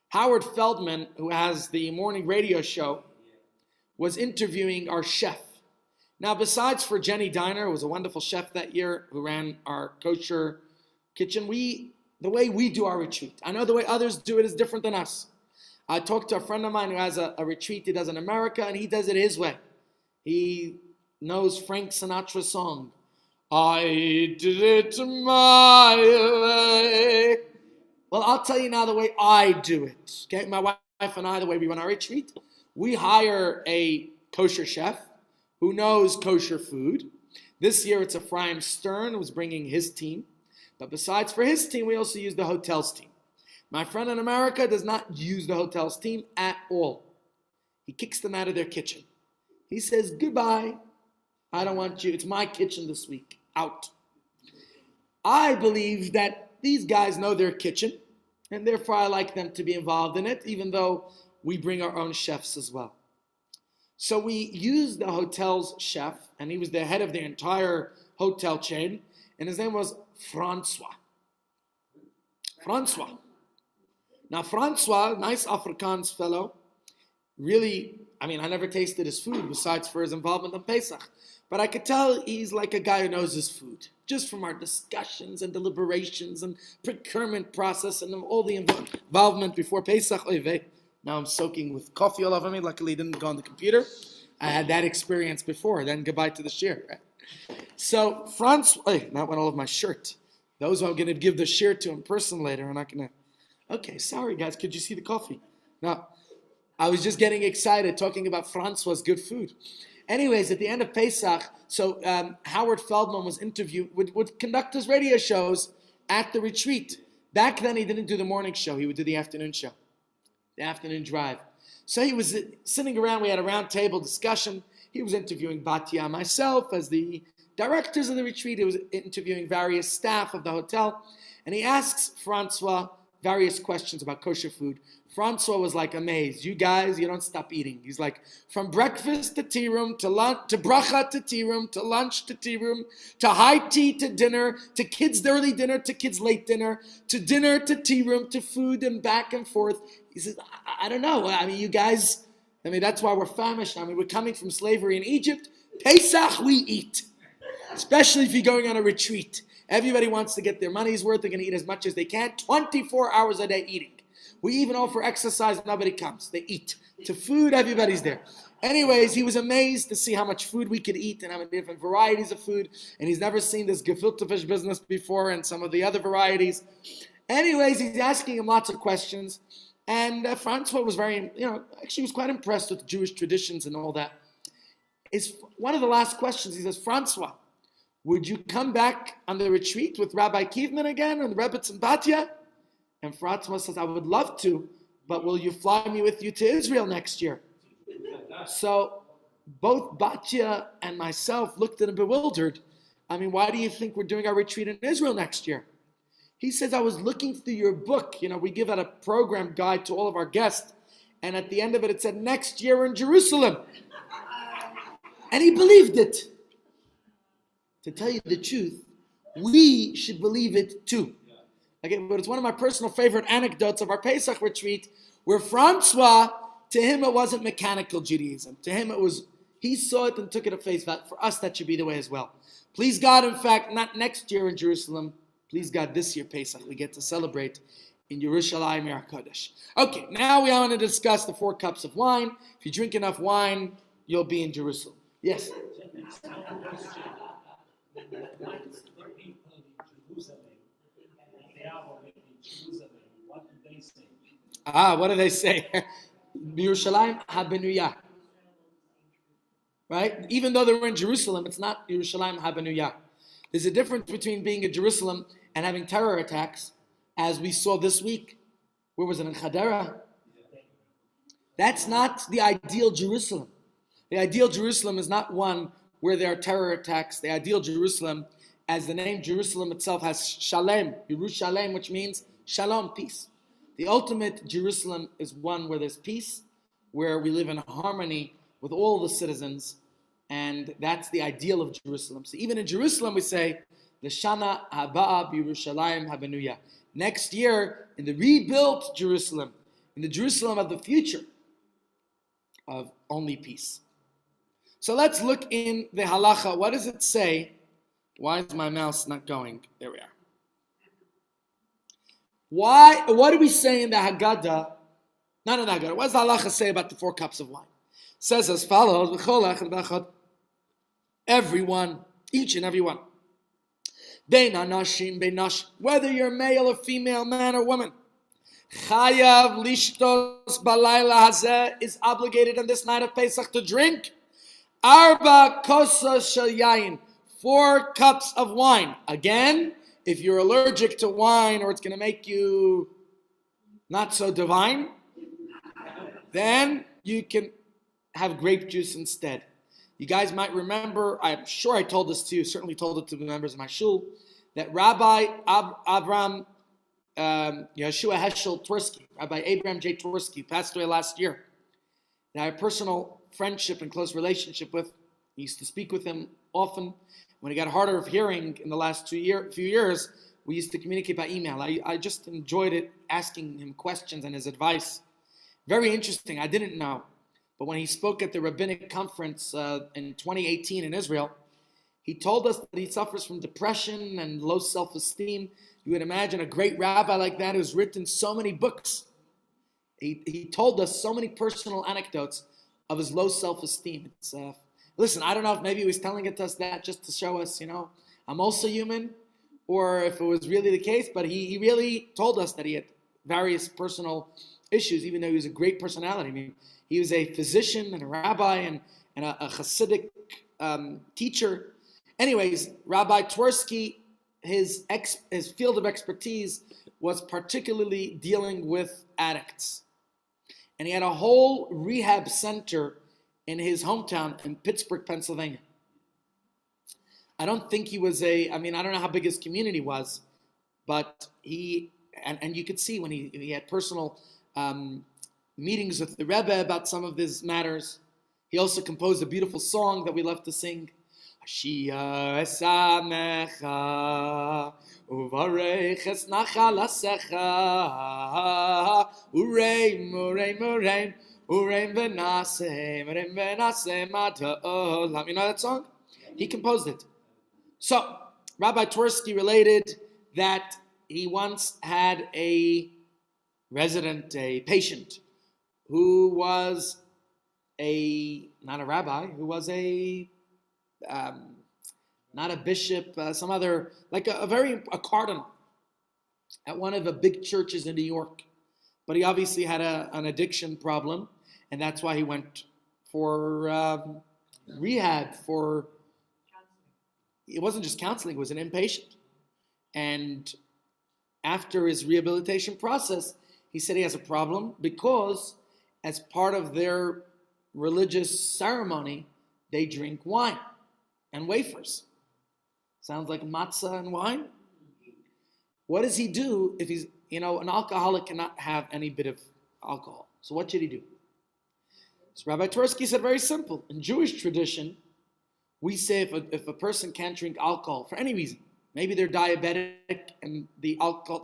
A: Howard Feldman, who has the morning radio show, was interviewing our chef. Now, besides for Jenny Diner, who was a wonderful chef that year, who ran our kosher kitchen, the way we do our retreat, I know the way others do it is different than us. I talked to a friend of mine who has a retreat he does in America, and he does it his way. He knows Frank Sinatra's song, I did it my way. Well, I'll tell you now the way I do it. Okay, my wife and I, the way we run our retreat, we hire a kosher chef who knows kosher food. This year it's Ephraim Stern who was bringing his team. But besides for his team, we also use the hotel's team. My friend in America does not use the hotel's team at all. He kicks them out of their kitchen. He says, goodbye. I don't want you. It's my kitchen this week. Out. I believe that these guys know their kitchen, and therefore I like them to be involved in it, even though we bring our own chefs as well. So we used the hotel's chef, and he was the head of the entire hotel chain, and his name was Francois. Francois. Now Francois, nice Afrikaans fellow, really, I never tasted his food besides for his involvement in Pesach, but I could tell he's like a guy who knows his food, just from our discussions and deliberations and procurement process and all the involvement before Pesach. Now I'm soaking with coffee all over me. Luckily, it didn't go on the computer. I had that experience before. Then goodbye to the shir. Right? So Francois, that went all over my shirt. Those who I'm going to give the shir to in person later are not going to. Okay, sorry guys. Could you see the coffee? No, I was just getting excited talking about Francois' good food. Anyways, at the end of Pesach, so Howard Feldman was interviewed, would conduct his radio shows at the retreat. Back then, he didn't do the morning show. He would do the afternoon show, the afternoon drive. So he was sitting around. We had a round table discussion. He was interviewing Batya, myself, as the directors of the retreat. He was interviewing various staff of the hotel. And he asks Francois various questions about kosher food. Francois was like amazed. You guys, you don't stop eating. He's like, from breakfast to tea room, to lunch, to bracha to tea room, to lunch to tea room, to high tea to dinner, to kids' early dinner, to kids' late dinner, to dinner to tea room, to food and back and forth. He says, I don't know. You guys, that's why we're famished. We're coming from slavery in Egypt. Pesach, we eat. Especially if you're going on a retreat. Everybody wants to get their money's worth. They're going to eat as much as they can. 24 hours a day eating. We even offer exercise, nobody comes. They eat. To food, everybody's there. Anyways, he was amazed to see how much food we could eat and how many different varieties of food. And he's never seen this gefilte fish business before and some of the other varieties. Anyways, he's asking him lots of questions. And Francois was actually was quite impressed with Jewish traditions and all that. One of the last questions, he says, Francois, would you come back on the retreat with Rabbi Kievman again and the Rebbe and Batya? And Francois says, I would love to, but will you fly me with you to Israel next year? So both Batya and myself looked at him bewildered. Why do you think we're doing our retreat in Israel next year? He says, I was looking through your book. We give out a program guide to all of our guests. And at the end of it, it said, next year we're in Jerusalem. And he believed it. To tell you the truth, we should believe it too. Okay, but it's one of my personal favorite anecdotes of our Pesach retreat, where Francois, to him it wasn't mechanical Judaism. To him it was, he saw it and took it at face value. For us, that should be the way as well. Please God, in fact, not next year in Jerusalem. Please God, this year Pesach, we get to celebrate in Yerushalayim Yer HaKodesh. Okay, now we want to discuss the 4 cups of wine. If you drink enough wine, you'll be in Jerusalem. Yes?
B: Why is the people in Jerusalem and they are already in Jerusalem? What do they say?
A: What do they say? Yerushalayim HaBenuyah. Right? Even though they were in Jerusalem, it's not Yerushalayim HaBenuyah. There's a difference between being in Jerusalem and having terror attacks, as we saw this week. Where was it? In Chadera? That's not the ideal Jerusalem. The ideal Jerusalem is not one where there are terror attacks. The ideal Jerusalem, as the name Jerusalem itself has Shalem, Yerushalem, which means Shalom, peace. The ultimate Jerusalem is one where there's peace, where we live in harmony with all the citizens, and that's the ideal of Jerusalem. So even in Jerusalem we say, L'shana haba b'Yerushalayim habenuya. Next year, in the rebuilt Jerusalem, in the Jerusalem of the future, of only peace. So let's look in the halacha. What does it say? Why is my mouse not going? There we are. What do we say in the Haggadah? Not in the Haggadah. What does the halacha say about the 4 cups of wine? It says as follows, everyone, each and every one, whether you're male or female, man or woman, chayav lishtos balayla hazeh, is obligated on this night of Pesach to drink Arba kosas shel yayin. 4 cups of wine. Again, if you're allergic to wine or it's going to make you not so divine, then you can have grape juice instead. You guys might remember, I'm sure I told this to you, certainly told it to the members of my shul, that Rabbi Avram Yeshua Heschel Twersky, Rabbi Abraham J. Twersky, passed away last year. And I have a personal friendship and close relationship with. I used to speak with him often. When he got harder of hearing in the last few years, we used to communicate by email. I just enjoyed it, asking him questions and his advice. Very interesting. I didn't know. But when he spoke at the rabbinic conference in 2018 in Israel, he told us that he suffers from depression and low self-esteem. You would imagine a great rabbi like that who's written so many books. He told us so many personal anecdotes of his low self-esteem. Listen, I don't know if maybe he was telling it to us that just to show us, I'm also human, or if it was really the case, but he really told us that he had various personal issues, even though he was a great personality. I mean, he was a physician and a rabbi and a Hasidic teacher. Anyways, Rabbi Twersky, his field of expertise was particularly dealing with addicts. And he had a whole rehab center in his hometown in Pittsburgh, Pennsylvania. I don't think he was I don't know how big his community was, but and you could see when he had personal meetings with the Rebbe about some of his matters. He also composed a beautiful song that we love to sing. Ashia esamecha uvarech es nachalasecha ureim ureim ureim ureim v'nasem ureim v'nasem adol. You know that song? He composed it. So Rabbi Twersky related that he once had a patient, who was not a rabbi, who was not a bishop, some other, like a cardinal at one of the big churches in New York. But he obviously had an addiction problem, and that's why he went for rehab, it wasn't just counseling, it was an inpatient. And after his rehabilitation process, he said he has a problem because as part of their religious ceremony, they drink wine and wafers. Sounds like matzah and wine. What does he do if he's, an alcoholic cannot have any bit of alcohol? So what should he do? So Rabbi Twersky said very simple. In Jewish tradition, we say if a person can't drink alcohol for any reason, maybe they're diabetic and the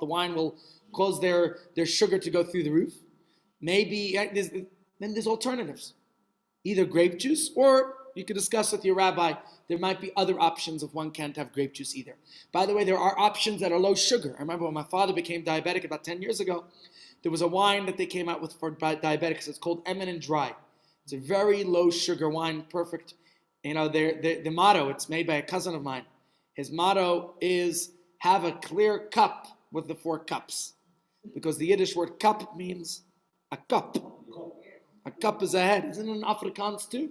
A: wine will cause their sugar to go through the roof. Maybe then there's alternatives. Either grape juice, or you could discuss with your rabbi, there might be other options if one can't have grape juice either. By the way, there are options that are low sugar. I remember when my father became diabetic about 10 years ago, there was a wine that they came out with for diabetics. It's called Eminent Dry. It's a very low sugar wine, perfect. The motto, it's made by a cousin of mine. His motto is, have a clear cup with the 4 cups. Because the Yiddish word cup means a cup. A cup is a head. Isn't it in Afrikaans too?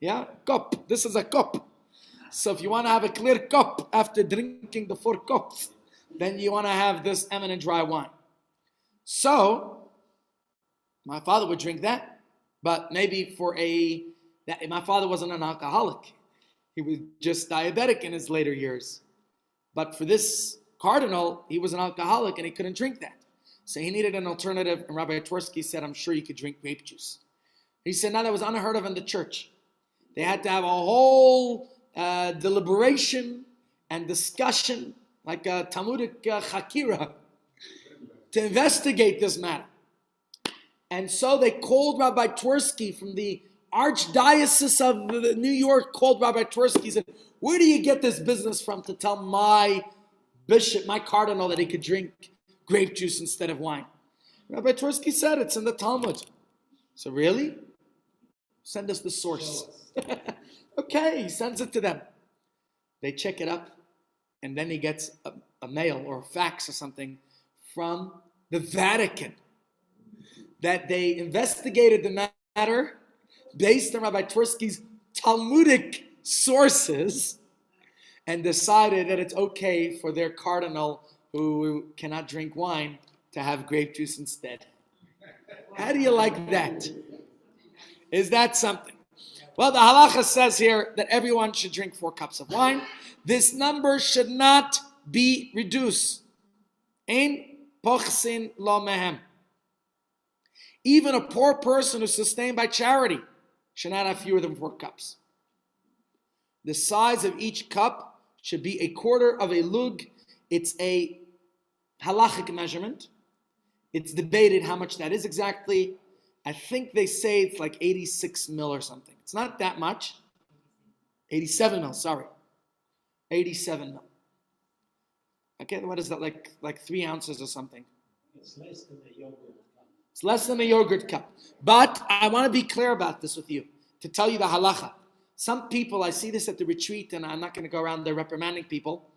A: Yeah, cup. This is a cup. So if you want to have a clear cup after drinking the 4 cups, then you want to have this Eminent Dry wine. So, my father would drink that. But maybe my father wasn't an alcoholic. He was just diabetic in his later years. But for this cardinal, he was an alcoholic and he couldn't drink that. So he needed an alternative, and Rabbi Twersky said, I'm sure you could drink grape juice. He said, no, that was unheard of in the church. They had to have a whole deliberation and discussion, like a Talmudic chakira, to investigate this matter. And so they called Rabbi Twersky from the Archdiocese of New York, called Rabbi Twersky and said, where do you get this business from to tell my bishop, my cardinal, that he could drink grape juice instead of wine? Rabbi Twersky said, it's in the Talmud. So really? Send us the source. Okay, he sends it to them. They check it up, and then he gets a mail or a fax or something from the Vatican that they investigated the matter based on Rabbi Twersky's Talmudic sources and decided that it's okay for their cardinal who cannot drink wine to have grape juice instead. How do you like that? Is that something? Well, the halacha says here that everyone should drink 4 cups of wine. This number should not be reduced. Ein pochsin lo mehem. Even a poor person who's sustained by charity should not have fewer than 4 cups. The size of each cup should be 1/4 of a lug. It's a halachic measurement. It's debated how much that is exactly. I think they say it's like 86 mil or something. It's not that much. 87 mil, sorry. 87 mil. Okay, what is that, like 3 ounces or something?
B: It's less than a yogurt cup.
A: It's less than a yogurt cup. But I want to be clear about this with you, to tell you the halacha. Some people, I see this at the retreat, and I'm not going to go around there reprimanding people.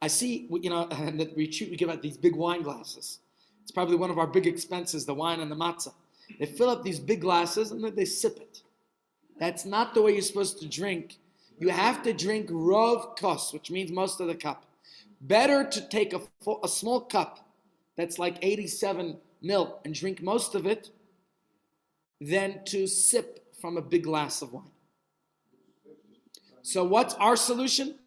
A: I see, at the retreat we give out these big wine glasses. It's probably one of our big expenses, the wine and the matzah. They fill up these big glasses and then they sip it. That's not the way you're supposed to drink. You have to drink rov kos, which means most of the cup. Better to take a small cup that's like 87 mil and drink most of it than to sip from a big glass of wine. So what's our solution?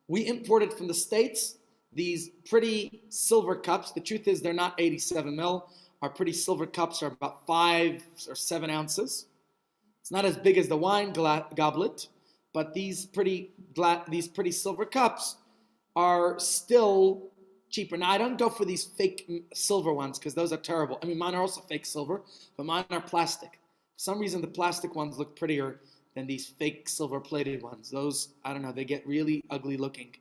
A: We imported from the States these pretty silver cups. The truth is they're not 87 mil. Our pretty silver cups are about 5 or 7 ounces. It's not as big as the wine goblet, but these pretty silver cups are still cheaper. Now, I don't go for these fake silver ones because those are terrible. I mean, mine are also fake silver, but mine are plastic. For some reason, the plastic ones look prettier than these fake silver-plated ones. Those, I don't know, they get really ugly looking.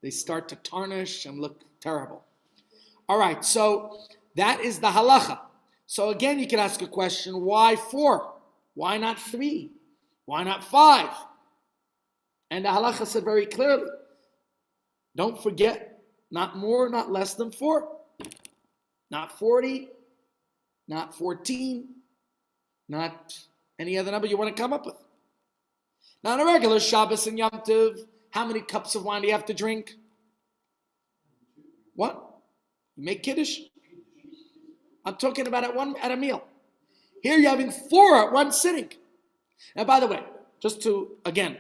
A: They start to tarnish and look terrible. All right, so that is the halacha. So again, you can ask a question, why 4? Why not 3? Why not 5? And the halacha said very clearly, don't forget, not more, not less than 4. Not 40, not 14, not any other number you want to come up with. Now, on a regular Shabbos and Yom Tov, how many cups of wine do you have to drink? What? You make kiddush? I'm talking about at a meal. Here you're having 4 at one sitting. Now, by the way, just to, again,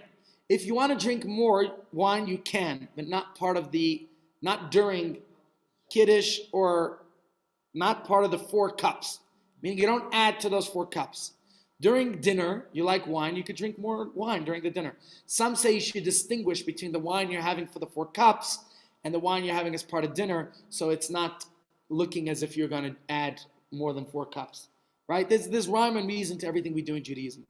A: if you want to drink more wine, you can, but not during kiddush or not part of the 4 cups. Meaning you don't add to those 4 cups. During dinner, you like wine, you could drink more wine during the dinner. Some say you should distinguish between the wine you're having for the 4 cups and the wine you're having as part of dinner, so it's not looking as if you're going to add more than 4 cups. Right? There's rhyme and reason to everything we do in Judaism.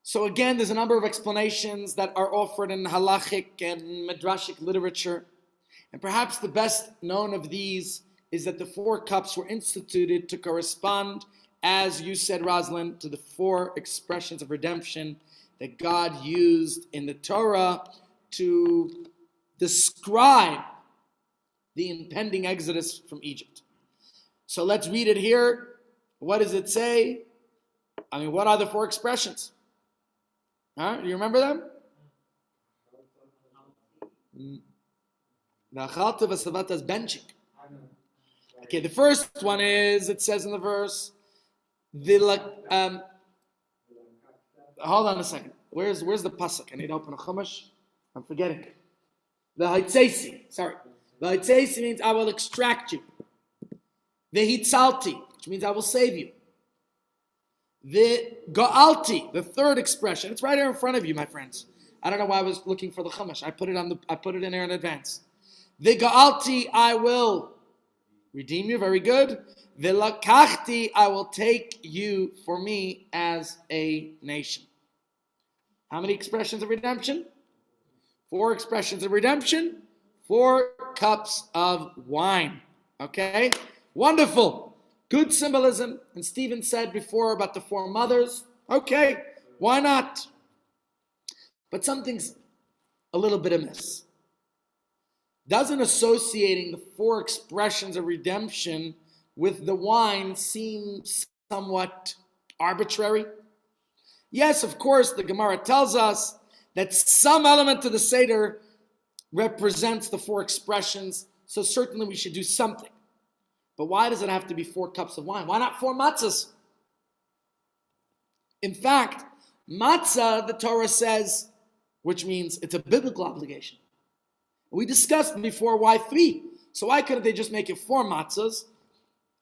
A: So again, there's a number of explanations that are offered in halachic and midrashic literature. And perhaps the best known of these is that the 4 cups were instituted to correspond, as you said, Roslyn, to the 4 expressions of redemption that God used in the Torah to describe the impending exodus from Egypt. So let's read it here. What does it say? I mean, what are the 4 expressions? Huh? Do you remember them? Okay, the first one is, it says in the verse, hold on a second. Where's the pasuk? I need to open a chumash. I'm forgetting. The Haitzeisi. Sorry. The Haitzeisi means I will extract you. The Hitzalti, which means I will save you. The Ga'alti, the third expression. It's right here in front of you, my friends. I don't know why I was looking for the chumash. I put it in there in advance. The Ga'alti, I will redeem you. Very good. The Lakachti, I will take you for me as a nation. How many expressions of redemption? 4 expressions of redemption. 4 cups of wine. Okay? Wonderful. Good symbolism. And Stephen said before about the 4 mothers. Okay, why not? But something's a little bit amiss. Doesn't associating the 4 expressions of redemption with the wine seem somewhat arbitrary? Yes, of course, the Gemara tells us that some element of the Seder represents the 4 expressions, so certainly we should do something. But why does it have to be 4 cups of wine? Why not 4 matzahs? In fact, matzah, the Torah says, which means it's a biblical obligation. We discussed before why 3. So why couldn't they just make it 4 matzahs?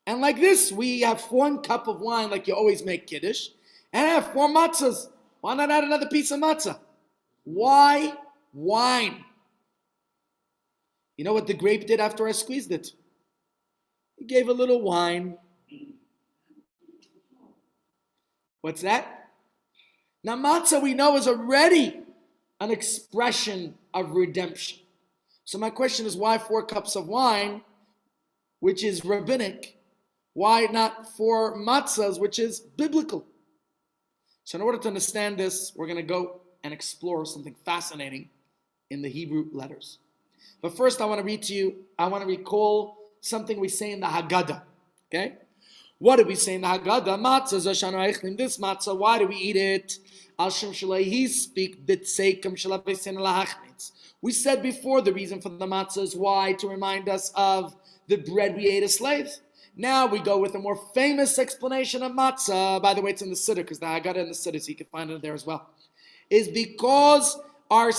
A: And like this, we have 1 cup of wine like you always make Kiddush, and have 4 matzahs. Why not add another piece of matzah? Why wine? You know what the grape did after I squeezed it? It gave a little wine. What's that? Now matzah we know is already an expression of redemption. So my question is, why 4 cups of wine, which is rabbinic? Why not 4 matzahs, which is biblical? So in order to understand this, we're going to go and explore something fascinating in the Hebrew letters. But first I want to recall something we say in the Haggadah. Okay? What did we say in the Haggadah? Matzah zashanu eichlim. This matzah, why do we eat it? Al shem shalahi speak b'tzeikum shalavesin lahachmitz. We said before the reason for the matzah is why? To remind us of the bread we ate as slaves. Now we go with a more famous explanation of matzah. By the way, it's in the Siddur, because the Haggadah in the Siddur, so you can find it there as well. Is because our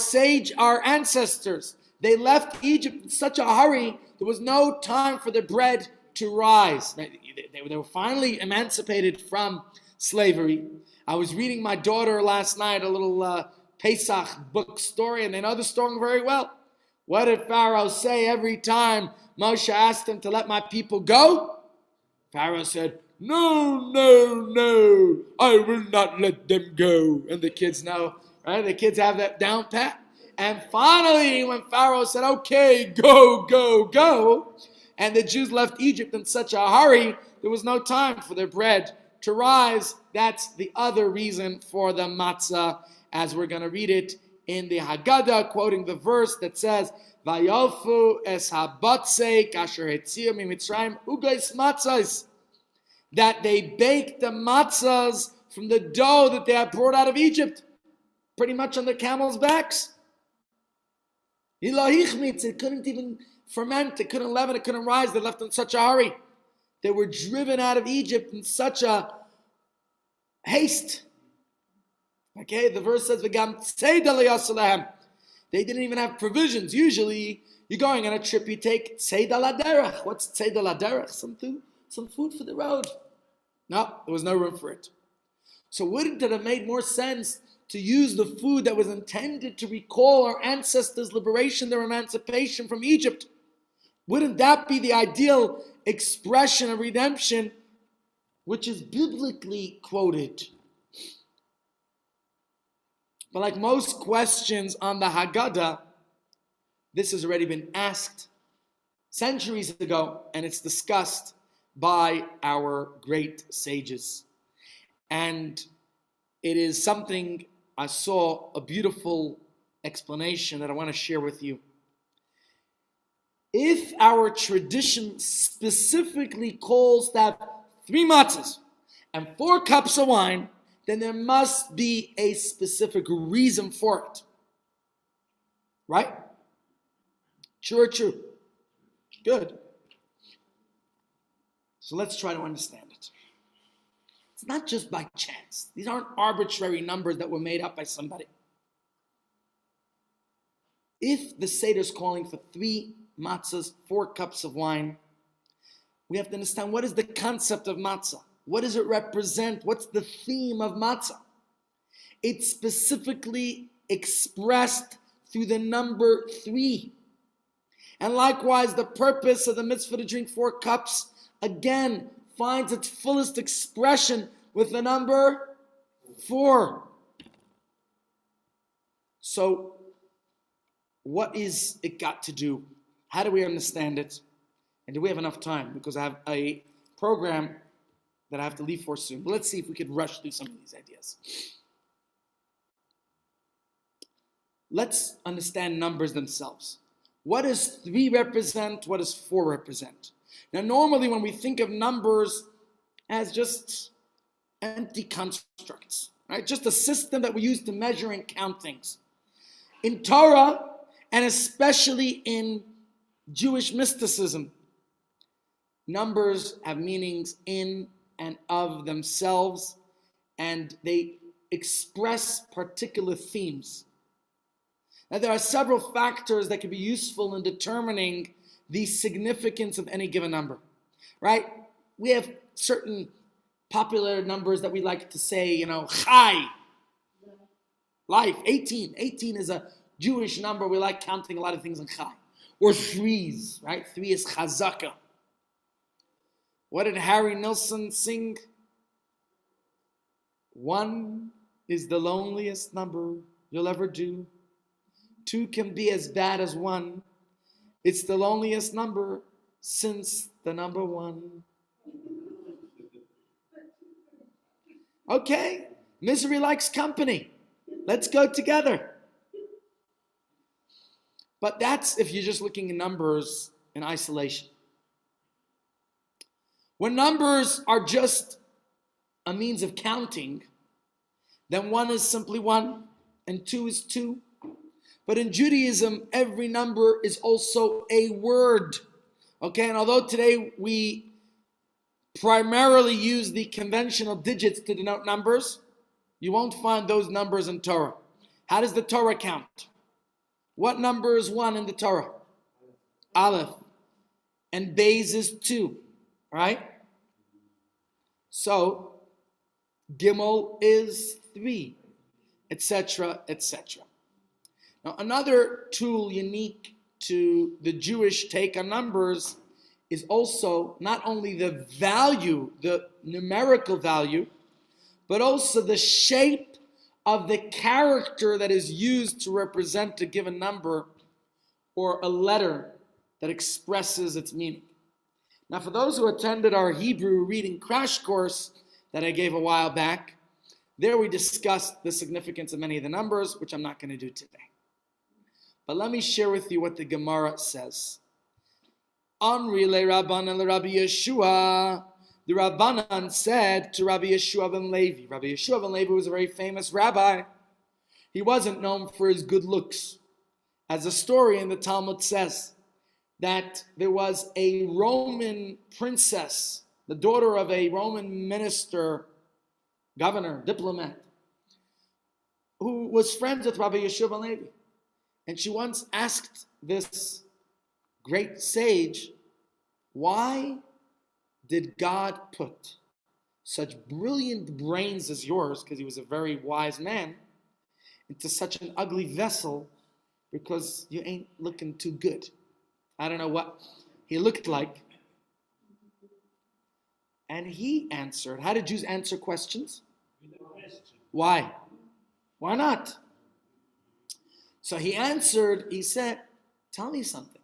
A: ancestors, they left Egypt in such a hurry, there was no time for the bread to rise. They were finally emancipated from slavery. I was reading my daughter last night a little Pesach book story, and they know the story very well. What did Pharaoh say every time Moshe asked him to let my people go? Pharaoh said, "No, no, no, I will not let them go." And the kids know, right? The kids have that down pat. And finally, when Pharaoh said, "Okay, go, go, go," and the Jews left Egypt in such a hurry, there was no time for their bread to rise. That's the other reason for the matzah, as we're going to read it in the Haggadah, quoting the verse that says, "Vayofu es habatzei asher hetziu mimitzrayim ugais matzahs," that they baked the matzahs from the dough that they had brought out of Egypt, pretty much on the camels' backs. It couldn't even ferment, it couldn't leaven, it couldn't rise. They left in such a hurry. They were driven out of Egypt in such a haste. Okay, the verse says, they didn't even have provisions. Usually, you're going on a trip, you take tzeda laderech. What's tzeda laderech? Some food for the road. No, there was no room for it. So wouldn't it have made more sense to use the food that was intended to recall our ancestors' liberation, their emancipation from Egypt? Wouldn't that be the ideal expression of redemption, which is biblically quoted? But like most questions on the Haggadah, this has already been asked centuries ago, and it's discussed by our great sages. And it is something I saw, a beautiful explanation that I want to share with you. If our tradition specifically calls that 3 matzahs and 4 cups of wine, then there must be a specific reason for it. Right? True or true? Good. So let's try to understand it. It's not just by chance. These aren't arbitrary numbers that were made up by somebody. If the Seder is calling for 3 matzahs, 4 cups of wine, we have to understand, what is the concept of matzah? What does it represent? What's the theme of matzah? It's specifically expressed through the number 3. And likewise, the purpose of the mitzvah to drink 4 cups, again, finds its fullest expression with the number 4. So, what is it got to do? How do we understand it? And do we have enough time? Because I have a program that I have to leave for soon. But let's see if we could rush through some of these ideas. Let's understand numbers themselves. What does 3 represent? What does 4 represent? Now, normally when we think of numbers as just empty constructs, right? Just a system that we use to measure and count things. In Torah, and especially in Jewish mysticism, numbers have meanings in and of themselves, and they express particular themes. Now, there are several factors that can be useful in determining the significance of any given number, right? We have certain popular numbers that we like to say, chai, life, 18. 18 is a Jewish number. We like counting a lot of things in chai. Or threes, right? 3 is chazaka. What did Harry Nilsson sing? 1 is the loneliest number you'll ever do. 2 can be as bad as 1. It's the loneliest number since the number 1. Okay, misery likes company. Let's go together. But that's if you're just looking at numbers in isolation. When numbers are just a means of counting, then 1 is simply 1 and 2 is 2. But in Judaism, every number is also a word. Okay, and although today we primarily use the conventional digits to denote numbers, you won't find those numbers in Torah. How does the Torah count? What number is 1 in the Torah? Aleph. And Beis is 2, right? So, Gimel is 3, etc., etc. Now, another tool unique to the Jewish take on numbers is also not only the value, the numerical value, but also the shape of the character that is used to represent a given number or a letter that expresses its meaning. Now, for those who attended our Hebrew reading crash course that I gave a while back, there we discussed the significance of many of the numbers, which I'm not going to do today. But let me share with you what the Gemara says. Amri le Rabbanan le Rabbi Yeshua. The Rabbanan said to Rabbi Yeshua ben Levi. Rabbi Yeshua ben Levi was a very famous rabbi. He wasn't known for his good looks. As a story in the Talmud says, that there was a Roman princess, the daughter of a Roman minister, governor, diplomat, who was friends with Rabbi Yeshua ben Levi. And she once asked this great sage, why did God put such brilliant brains as yours, because he was a very wise man, into such an ugly vessel because you ain't looking too good? I don't know what he looked like. And he answered. How did Jews answer questions?
B: With a question.
A: Why? Why not? So he answered, he said, tell me something.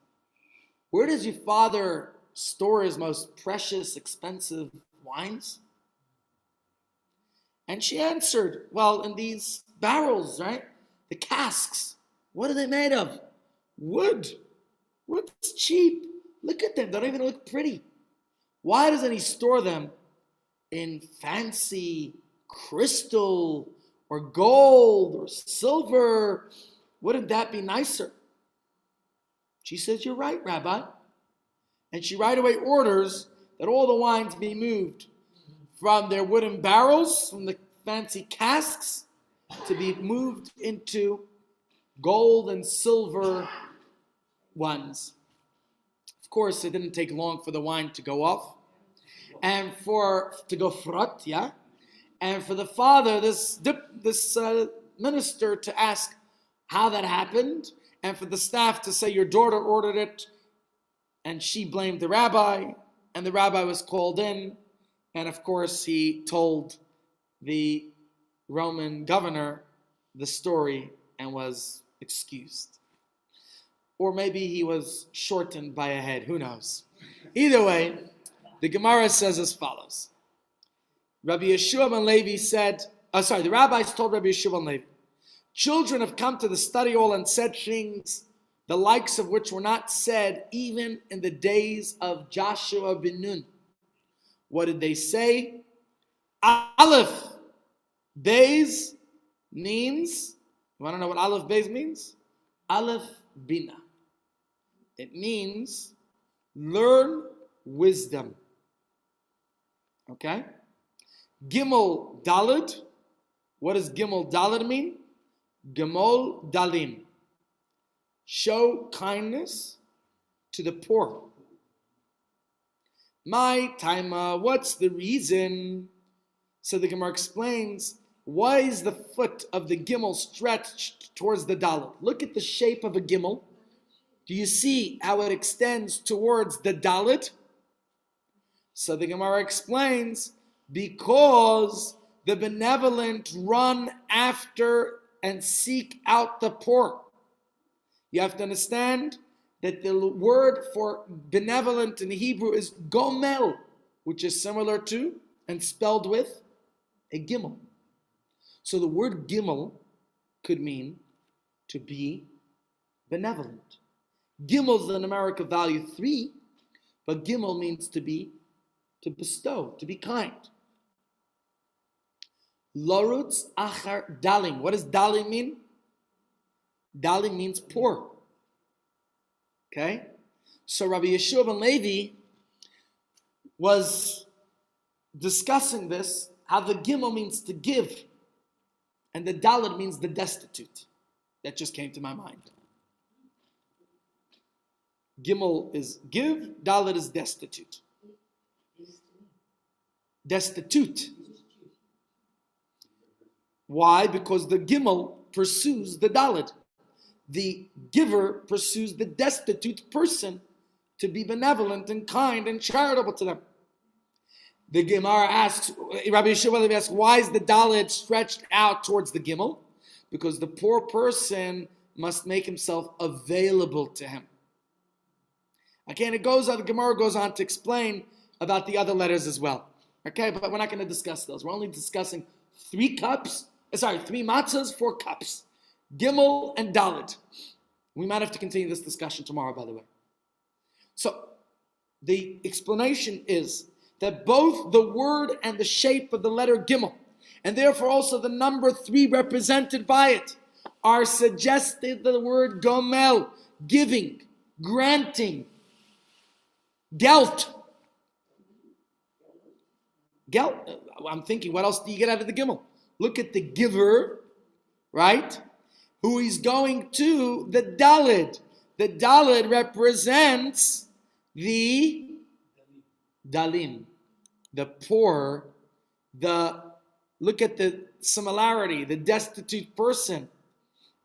A: Where does your father store his most precious, expensive wines? And she answered, well, in these barrels, right? The casks. What are they made of? Wood. Wood's cheap. Look at them. They don't even look pretty. Why doesn't he store them in fancy crystal or gold or silver? Wouldn't that be nicer? She says, you're right, Rabbi. And she right away orders that all the wines be moved from their wooden barrels, from the fancy casks, to be moved into gold and silver ones. Of course, it didn't take long for the wine to go off. And to go frot, yeah? And for the father, this minister, to ask how that happened, and for the staff to say your daughter ordered it, and she blamed the rabbi, and the rabbi was called in, and of course he told the Roman governor the story and was excused. Or maybe he was shortened by a head, who knows? Either way, the Gemara says as follows. Rabbi Yeshua ben Levi said, the rabbis told Rabbi Yeshua ben Levi, children have come to the study hall and said things the likes of which were not said even in the days of Joshua ben Nun. What did they say? Aleph, Beis means, you want to know what Aleph Beis means? Aleph Bina. It means learn wisdom. Okay? Gimel Dalid. What does Gimel Dalid mean? Gemol Dalim. Show kindness to the poor. My Taima, what's the reason? So the Gemara explains, why is the foot of the Gimel stretched towards the Dalet? Look at the shape of a Gimel. Do you see how it extends towards the Dalet? So the Gemara explains, because the benevolent run after and seek out the poor. You have to understand that the word for benevolent in Hebrew is gomel, which is similar to and spelled with a gimel. So the word gimel could mean to be benevolent. Gimel is a numerical value 3, but gimel means to bestow, to be kind. Lorutz achar dalim. What does dalim mean? Dalim means poor. Okay? So Rabbi Yeshua ben Levi was discussing this, how the gimel means to give, and the dalet means the destitute. That just came to my mind. Gimel is give, dalet is destitute. Destitute. Why? Because the gimel pursues the dalet. The giver pursues the destitute person to be benevolent and kind and charitable to them. The Gemara asks, Rabbi Yeshua asks, why is the dalet stretched out towards the gimel? Because the poor person must make himself available to him. Okay, and the Gemara goes on to explain about the other letters as well. Okay, but we're not going to discuss those. We're only discussing 3 matzahs, 4 cups. Gimel and Dalet. We might have to continue this discussion tomorrow, by the way. So, the explanation is that both the word and the shape of the letter Gimel, and therefore also the number 3 represented by it, are suggested the word Gomel, giving, granting, gelt. I'm thinking, what else do you get out of the Gimel? Look at the giver, right? Who is going to the Dalid. The Dalid represents the Dalim, the poor, look at the similarity, the destitute person.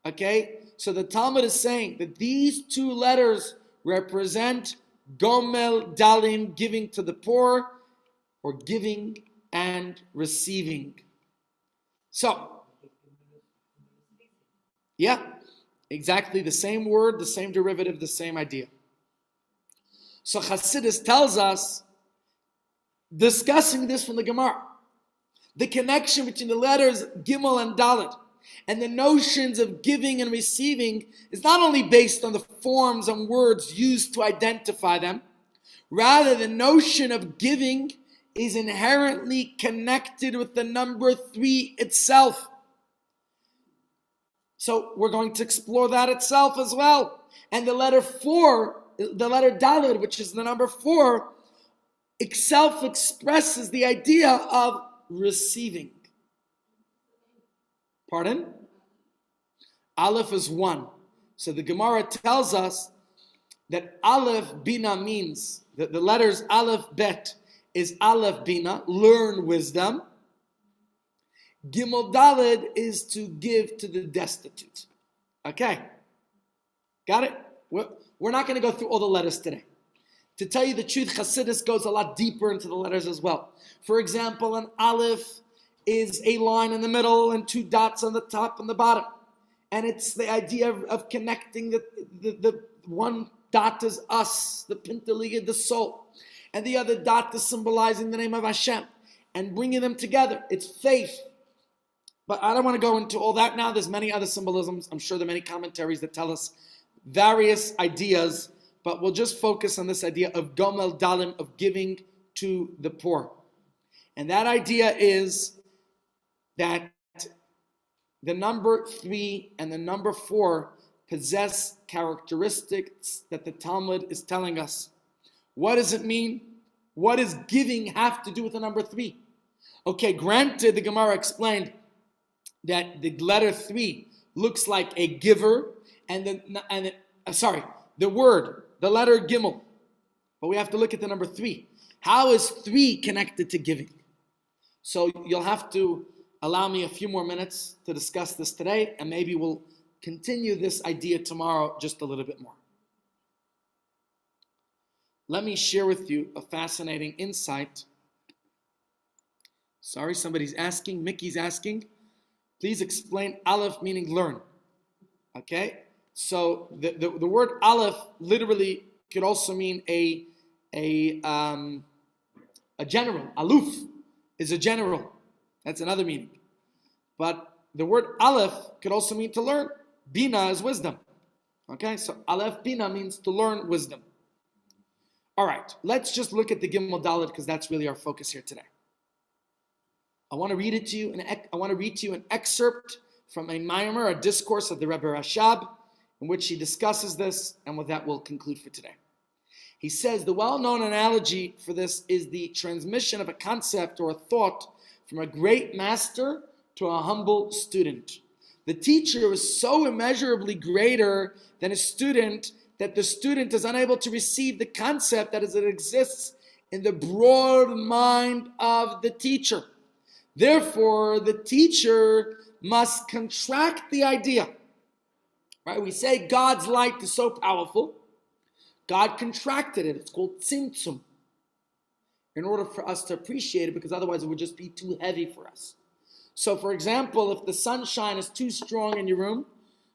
A: Okay? So the Talmud is saying that these 2 letters represent Gomel, Dalim, giving to the poor, or giving and receiving. So, yeah, exactly the same word, the same derivative, the same idea. So Chassidus tells us, discussing this from the Gemara, the connection between the letters Gimel and Dalet, and the notions of giving and receiving is not only based on the forms and words used to identify them, rather the notion of giving is inherently connected with the number 3 itself. So we're going to explore that itself as well. And the letter 4, the letter Daled, which is the number 4, itself expresses the idea of receiving. Pardon? Aleph is 1. So the Gemara tells us that Aleph Bina means, that the letters Aleph Bet is Aleph Bina, learn wisdom. Gimel Daled is to give to the destitute. Okay. Got it? We're not going to go through all the letters today. To tell you the truth, Chassidus goes a lot deeper into the letters as well. For example, an Aleph is a line in the middle and 2 dots on the top and the bottom. And it's the idea of connecting the one dot is us, the Pintaliga, the soul. And the other dot is symbolizing the name of Hashem. And bringing them together. It's faith. But I don't want to go into all that now. There's many other symbolisms. I'm sure there are many commentaries that tell us various ideas. But we'll just focus on this idea of Gomel Dalim, of giving to the poor. And that idea is that the number 3 and the number 4 possess characteristics that the Talmud is telling us. What does it mean? What does giving have to do with the number 3? Okay, granted, the Gemara explained that the letter 3 looks like a giver, and the letter Gimel. But we have to look at the number 3. How is 3 connected to giving? So you'll have to allow me a few more minutes to discuss this today, and maybe we'll continue this idea tomorrow just a little bit more. Let me share with you a fascinating insight. Sorry, somebody's asking, Mickey's asking, please explain Aleph meaning learn. Okay? So the word Aleph literally could also mean a general. Aluf is a general. That's another meaning. But the word Aleph could also mean to learn. Bina is wisdom. Okay, so Aleph Bina means to learn wisdom. All right, let's just look at the Gimel Dalet because that's really our focus here today. I want to read it to you. An excerpt from a Maimer, a discourse of the Rebbe Rashab, in which he discusses this, and with that we'll conclude for today. He says the well-known analogy for this is the transmission of a concept or a thought from a great master to a humble student. The teacher is so immeasurably greater than a student that the student is unable to receive the concept that as it exists in the broad mind of the teacher. Therefore, the teacher must contract the idea. Right? We say God's light is so powerful. God contracted it. It's called tzimtzum. In order for us to appreciate it, because otherwise it would just be too heavy for us. So, for example, if the sunshine is too strong in your room,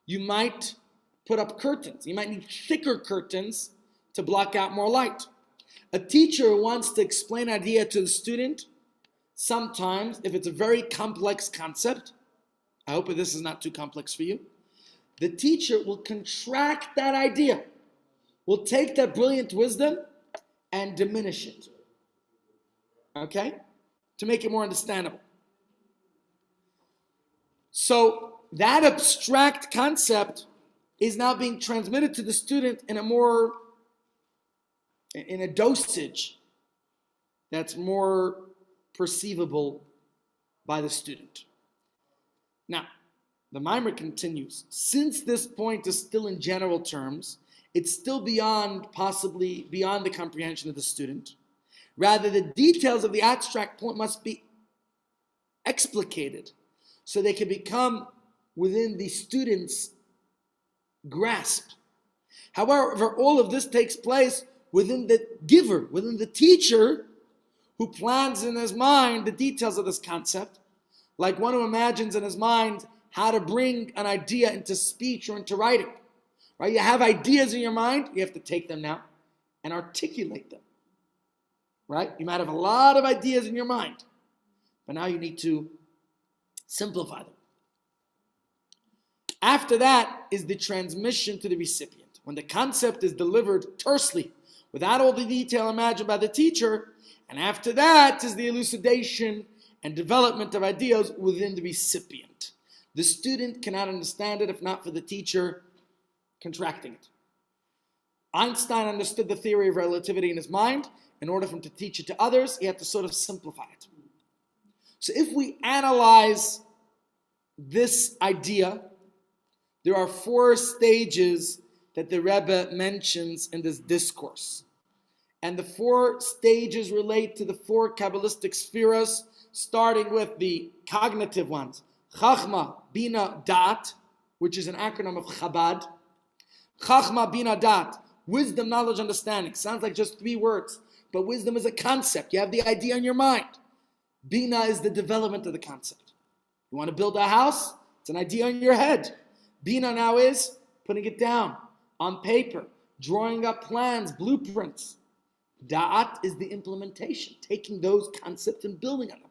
A: you might put up curtains. You might need thicker curtains to block out more light. A teacher wants to explain an idea to the student. Sometimes, if it's a very complex concept, I hope this is not too complex for you, the teacher will contract that idea, will take that brilliant wisdom and diminish it. Okay? To make it more understandable. So that abstract concept is now being transmitted to the student in a dosage that's more perceivable by the student. Now, the Mimer continues. Since this point is still in general terms, it's still possibly beyond the comprehension of the student. Rather, the details of the abstract point must be explicated so they can become within the student's grasp. However, all of this takes place within the giver, within the teacher, who plans in his mind the details of this concept, like one who imagines in his mind how to bring an idea into speech or into writing. Right? You have ideas in your mind, you have to take them now and articulate them. Right? You might have a lot of ideas in your mind, but now you need to simplify them. After that is the transmission to the recipient. When the concept is delivered tersely, without all the detail imagined by the teacher, and after that is the elucidation and development of ideas within the recipient. The student cannot understand it if not for the teacher contracting it. Einstein understood the theory of relativity in his mind. In order for him to teach it to others, he had to sort of simplify it. So if we analyze this idea, there are 4 stages that the Rebbe mentions in this discourse. And the 4 stages relate to the 4 Kabbalistic spheres, starting with the cognitive ones. Chachma, Bina, Dat, which is an acronym of Chabad. Chachma, Bina, Dat, wisdom, knowledge, understanding. Sounds like just 3 words, but wisdom is a concept. You have the idea in your mind. Bina is the development of the concept. You want to build a house? It's an idea in your head. Bina now is putting it down on paper, drawing up plans, blueprints. Da'at is the implementation, taking those concepts and building on them.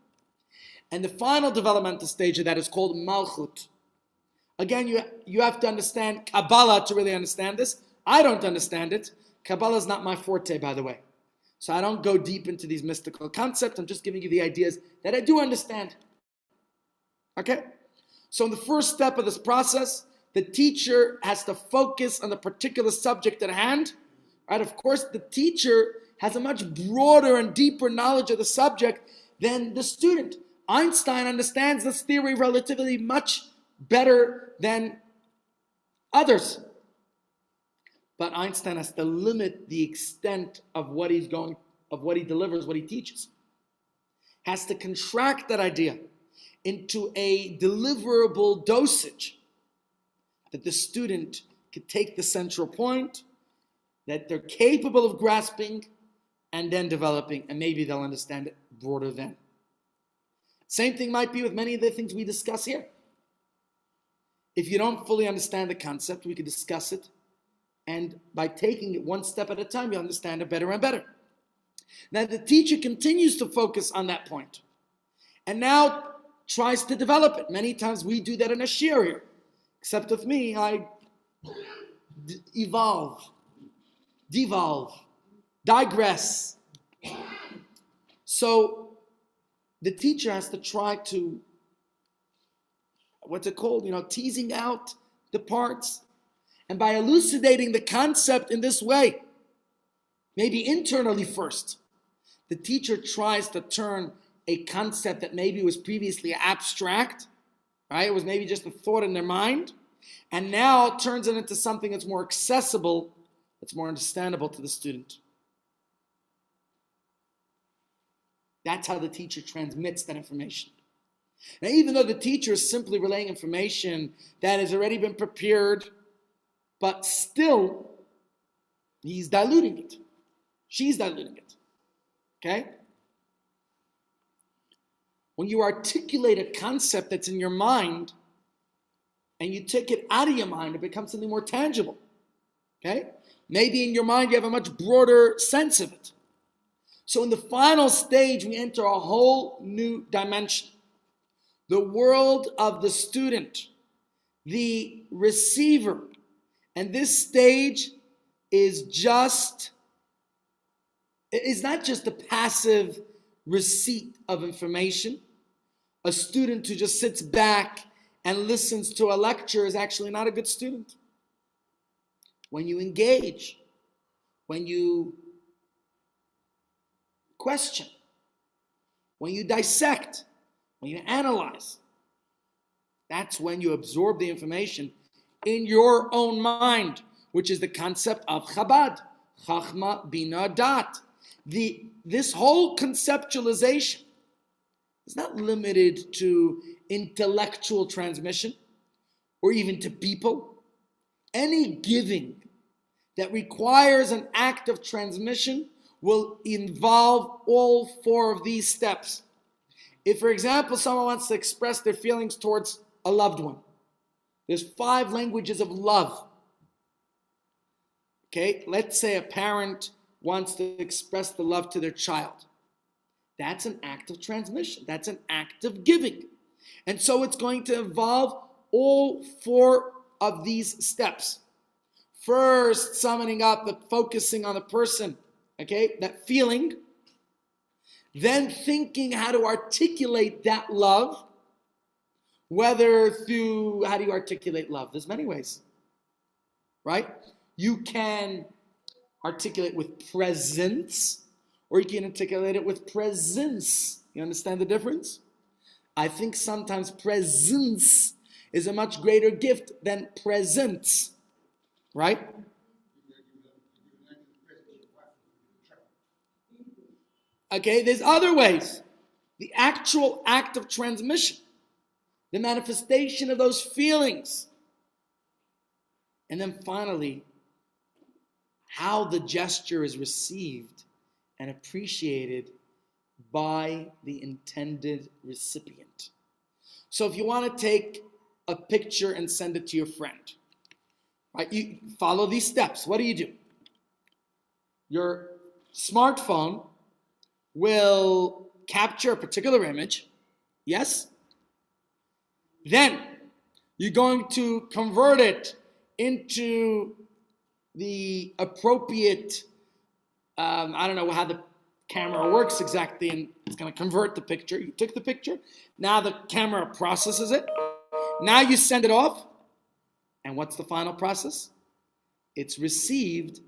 A: And the final developmental stage of that is called Malchut. Again, you have to understand Kabbalah to really understand this. I don't understand it. Kabbalah is not my forte, by the way. So I don't go deep into these mystical concepts. I'm just giving you the ideas that I do understand. Okay? So in the first step of this process, the teacher has to focus on the particular subject at hand. Right? Of course, the teacher has a much broader and deeper knowledge of the subject than the student. Einstein understands this theory of relativity much better than others. But Einstein has to limit the extent of what he delivers, what he teaches. Has to contract that idea into a deliverable dosage that the student could take the central point, that they're capable of grasping and then developing, and maybe they'll understand it broader than. Same thing might be with many of the things we discuss here. If you don't fully understand the concept, we could discuss it, and by taking it one step at a time, you'll understand it better and better. Now the teacher continues to focus on that point, and now tries to develop it. Many times we do that in a shiur here, except with me, I evolve, devolve, digress. So the teacher has to try to, what's it called? Teasing out the parts. And by elucidating the concept in this way, maybe internally first, the teacher tries to turn a concept that maybe was previously abstract, right? It was maybe just a thought in their mind, and now turns it into something that's more accessible, that's more understandable to the student. That's how the teacher transmits that information. Now, even though the teacher is simply relaying information that has already been prepared, but still, he's diluting it. She's diluting it. Okay? When you articulate a concept that's in your mind, and you take it out of your mind, it becomes something more tangible. Okay? Maybe in your mind you have a much broader sense of it. So in the final stage, we enter a whole new dimension. The world of the student, the receiver. And this stage is not just a passive receipt of information. A student who just sits back and listens to a lecture is actually not a good student. When you engage, when you question, when you dissect, when you analyze, that's when you absorb the information in your own mind, which is the concept of Chabad, Chachma, Bina, Dat. This whole conceptualization is not limited to intellectual transmission or even to people. Any giving that requires an act of transmission will involve all four of these steps. If, for example, someone wants to express their feelings towards a loved one, there's 5 languages of love. Okay, let's say a parent wants to express the love to their child. That's an act of transmission. That's an act of giving. And so it's going to involve all 4 of these steps. First, summoning up, focusing on the person, okay, that feeling. Then thinking how to articulate that love, whether through, how do you articulate love? There's many ways, right? You can articulate with presence, or you can articulate it with presence. You understand the difference? I think sometimes presence is a much greater gift than presence, right? Okay, there's other ways. The actual act of transmission, the manifestation of those feelings. And then finally, how the gesture is received and appreciated by the intended recipient. So if you want to take a picture and send it to your friend, right? You follow these steps. What do? Your smartphone will capture a particular image, yes? Then you're going to convert it into the appropriate, I don't know how the camera works exactly, and it's going to convert the picture. You took the picture, now the camera processes it. Now you send it off. And what's the final process? It's received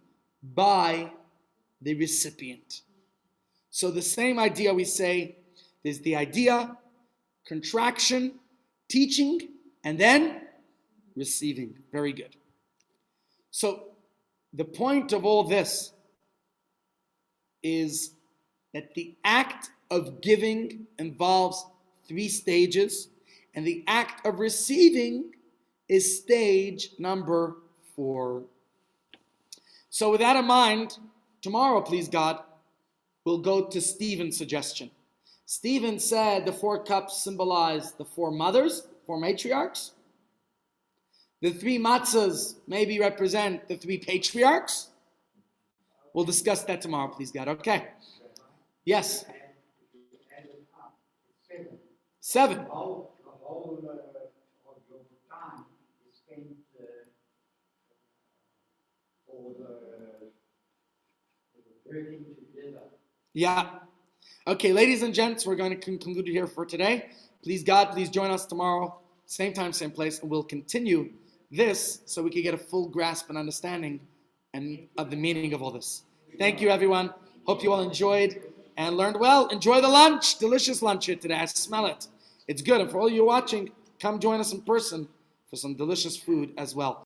A: by the recipient. So the same idea we say, there's the idea, contraction, teaching, and then receiving. Very good. So the point of all this is that the act of giving involves 3 stages, and the act of receiving is stage number 4. So with that in mind, tomorrow, please God, we'll go to Stephen's suggestion. Stephen said the 4 cups symbolize the 4 mothers, 4 matriarchs. The 3 matzahs maybe represent the 3 patriarchs. We'll discuss that tomorrow, please God. Okay. Yes. 7.
C: The whole of your time is spent for the working together.
A: Yeah. Okay, ladies and gents, we're going to conclude here for today. Please God, please join us tomorrow, same time, same place, and we'll continue this so we can get a full grasp and understanding and of the meaning of all this. Thank you, everyone. Hope you all enjoyed and learned well. Enjoy the lunch. Delicious lunch here today. I smell it. It's good. And for all you watching, come join us in person for some delicious food as well.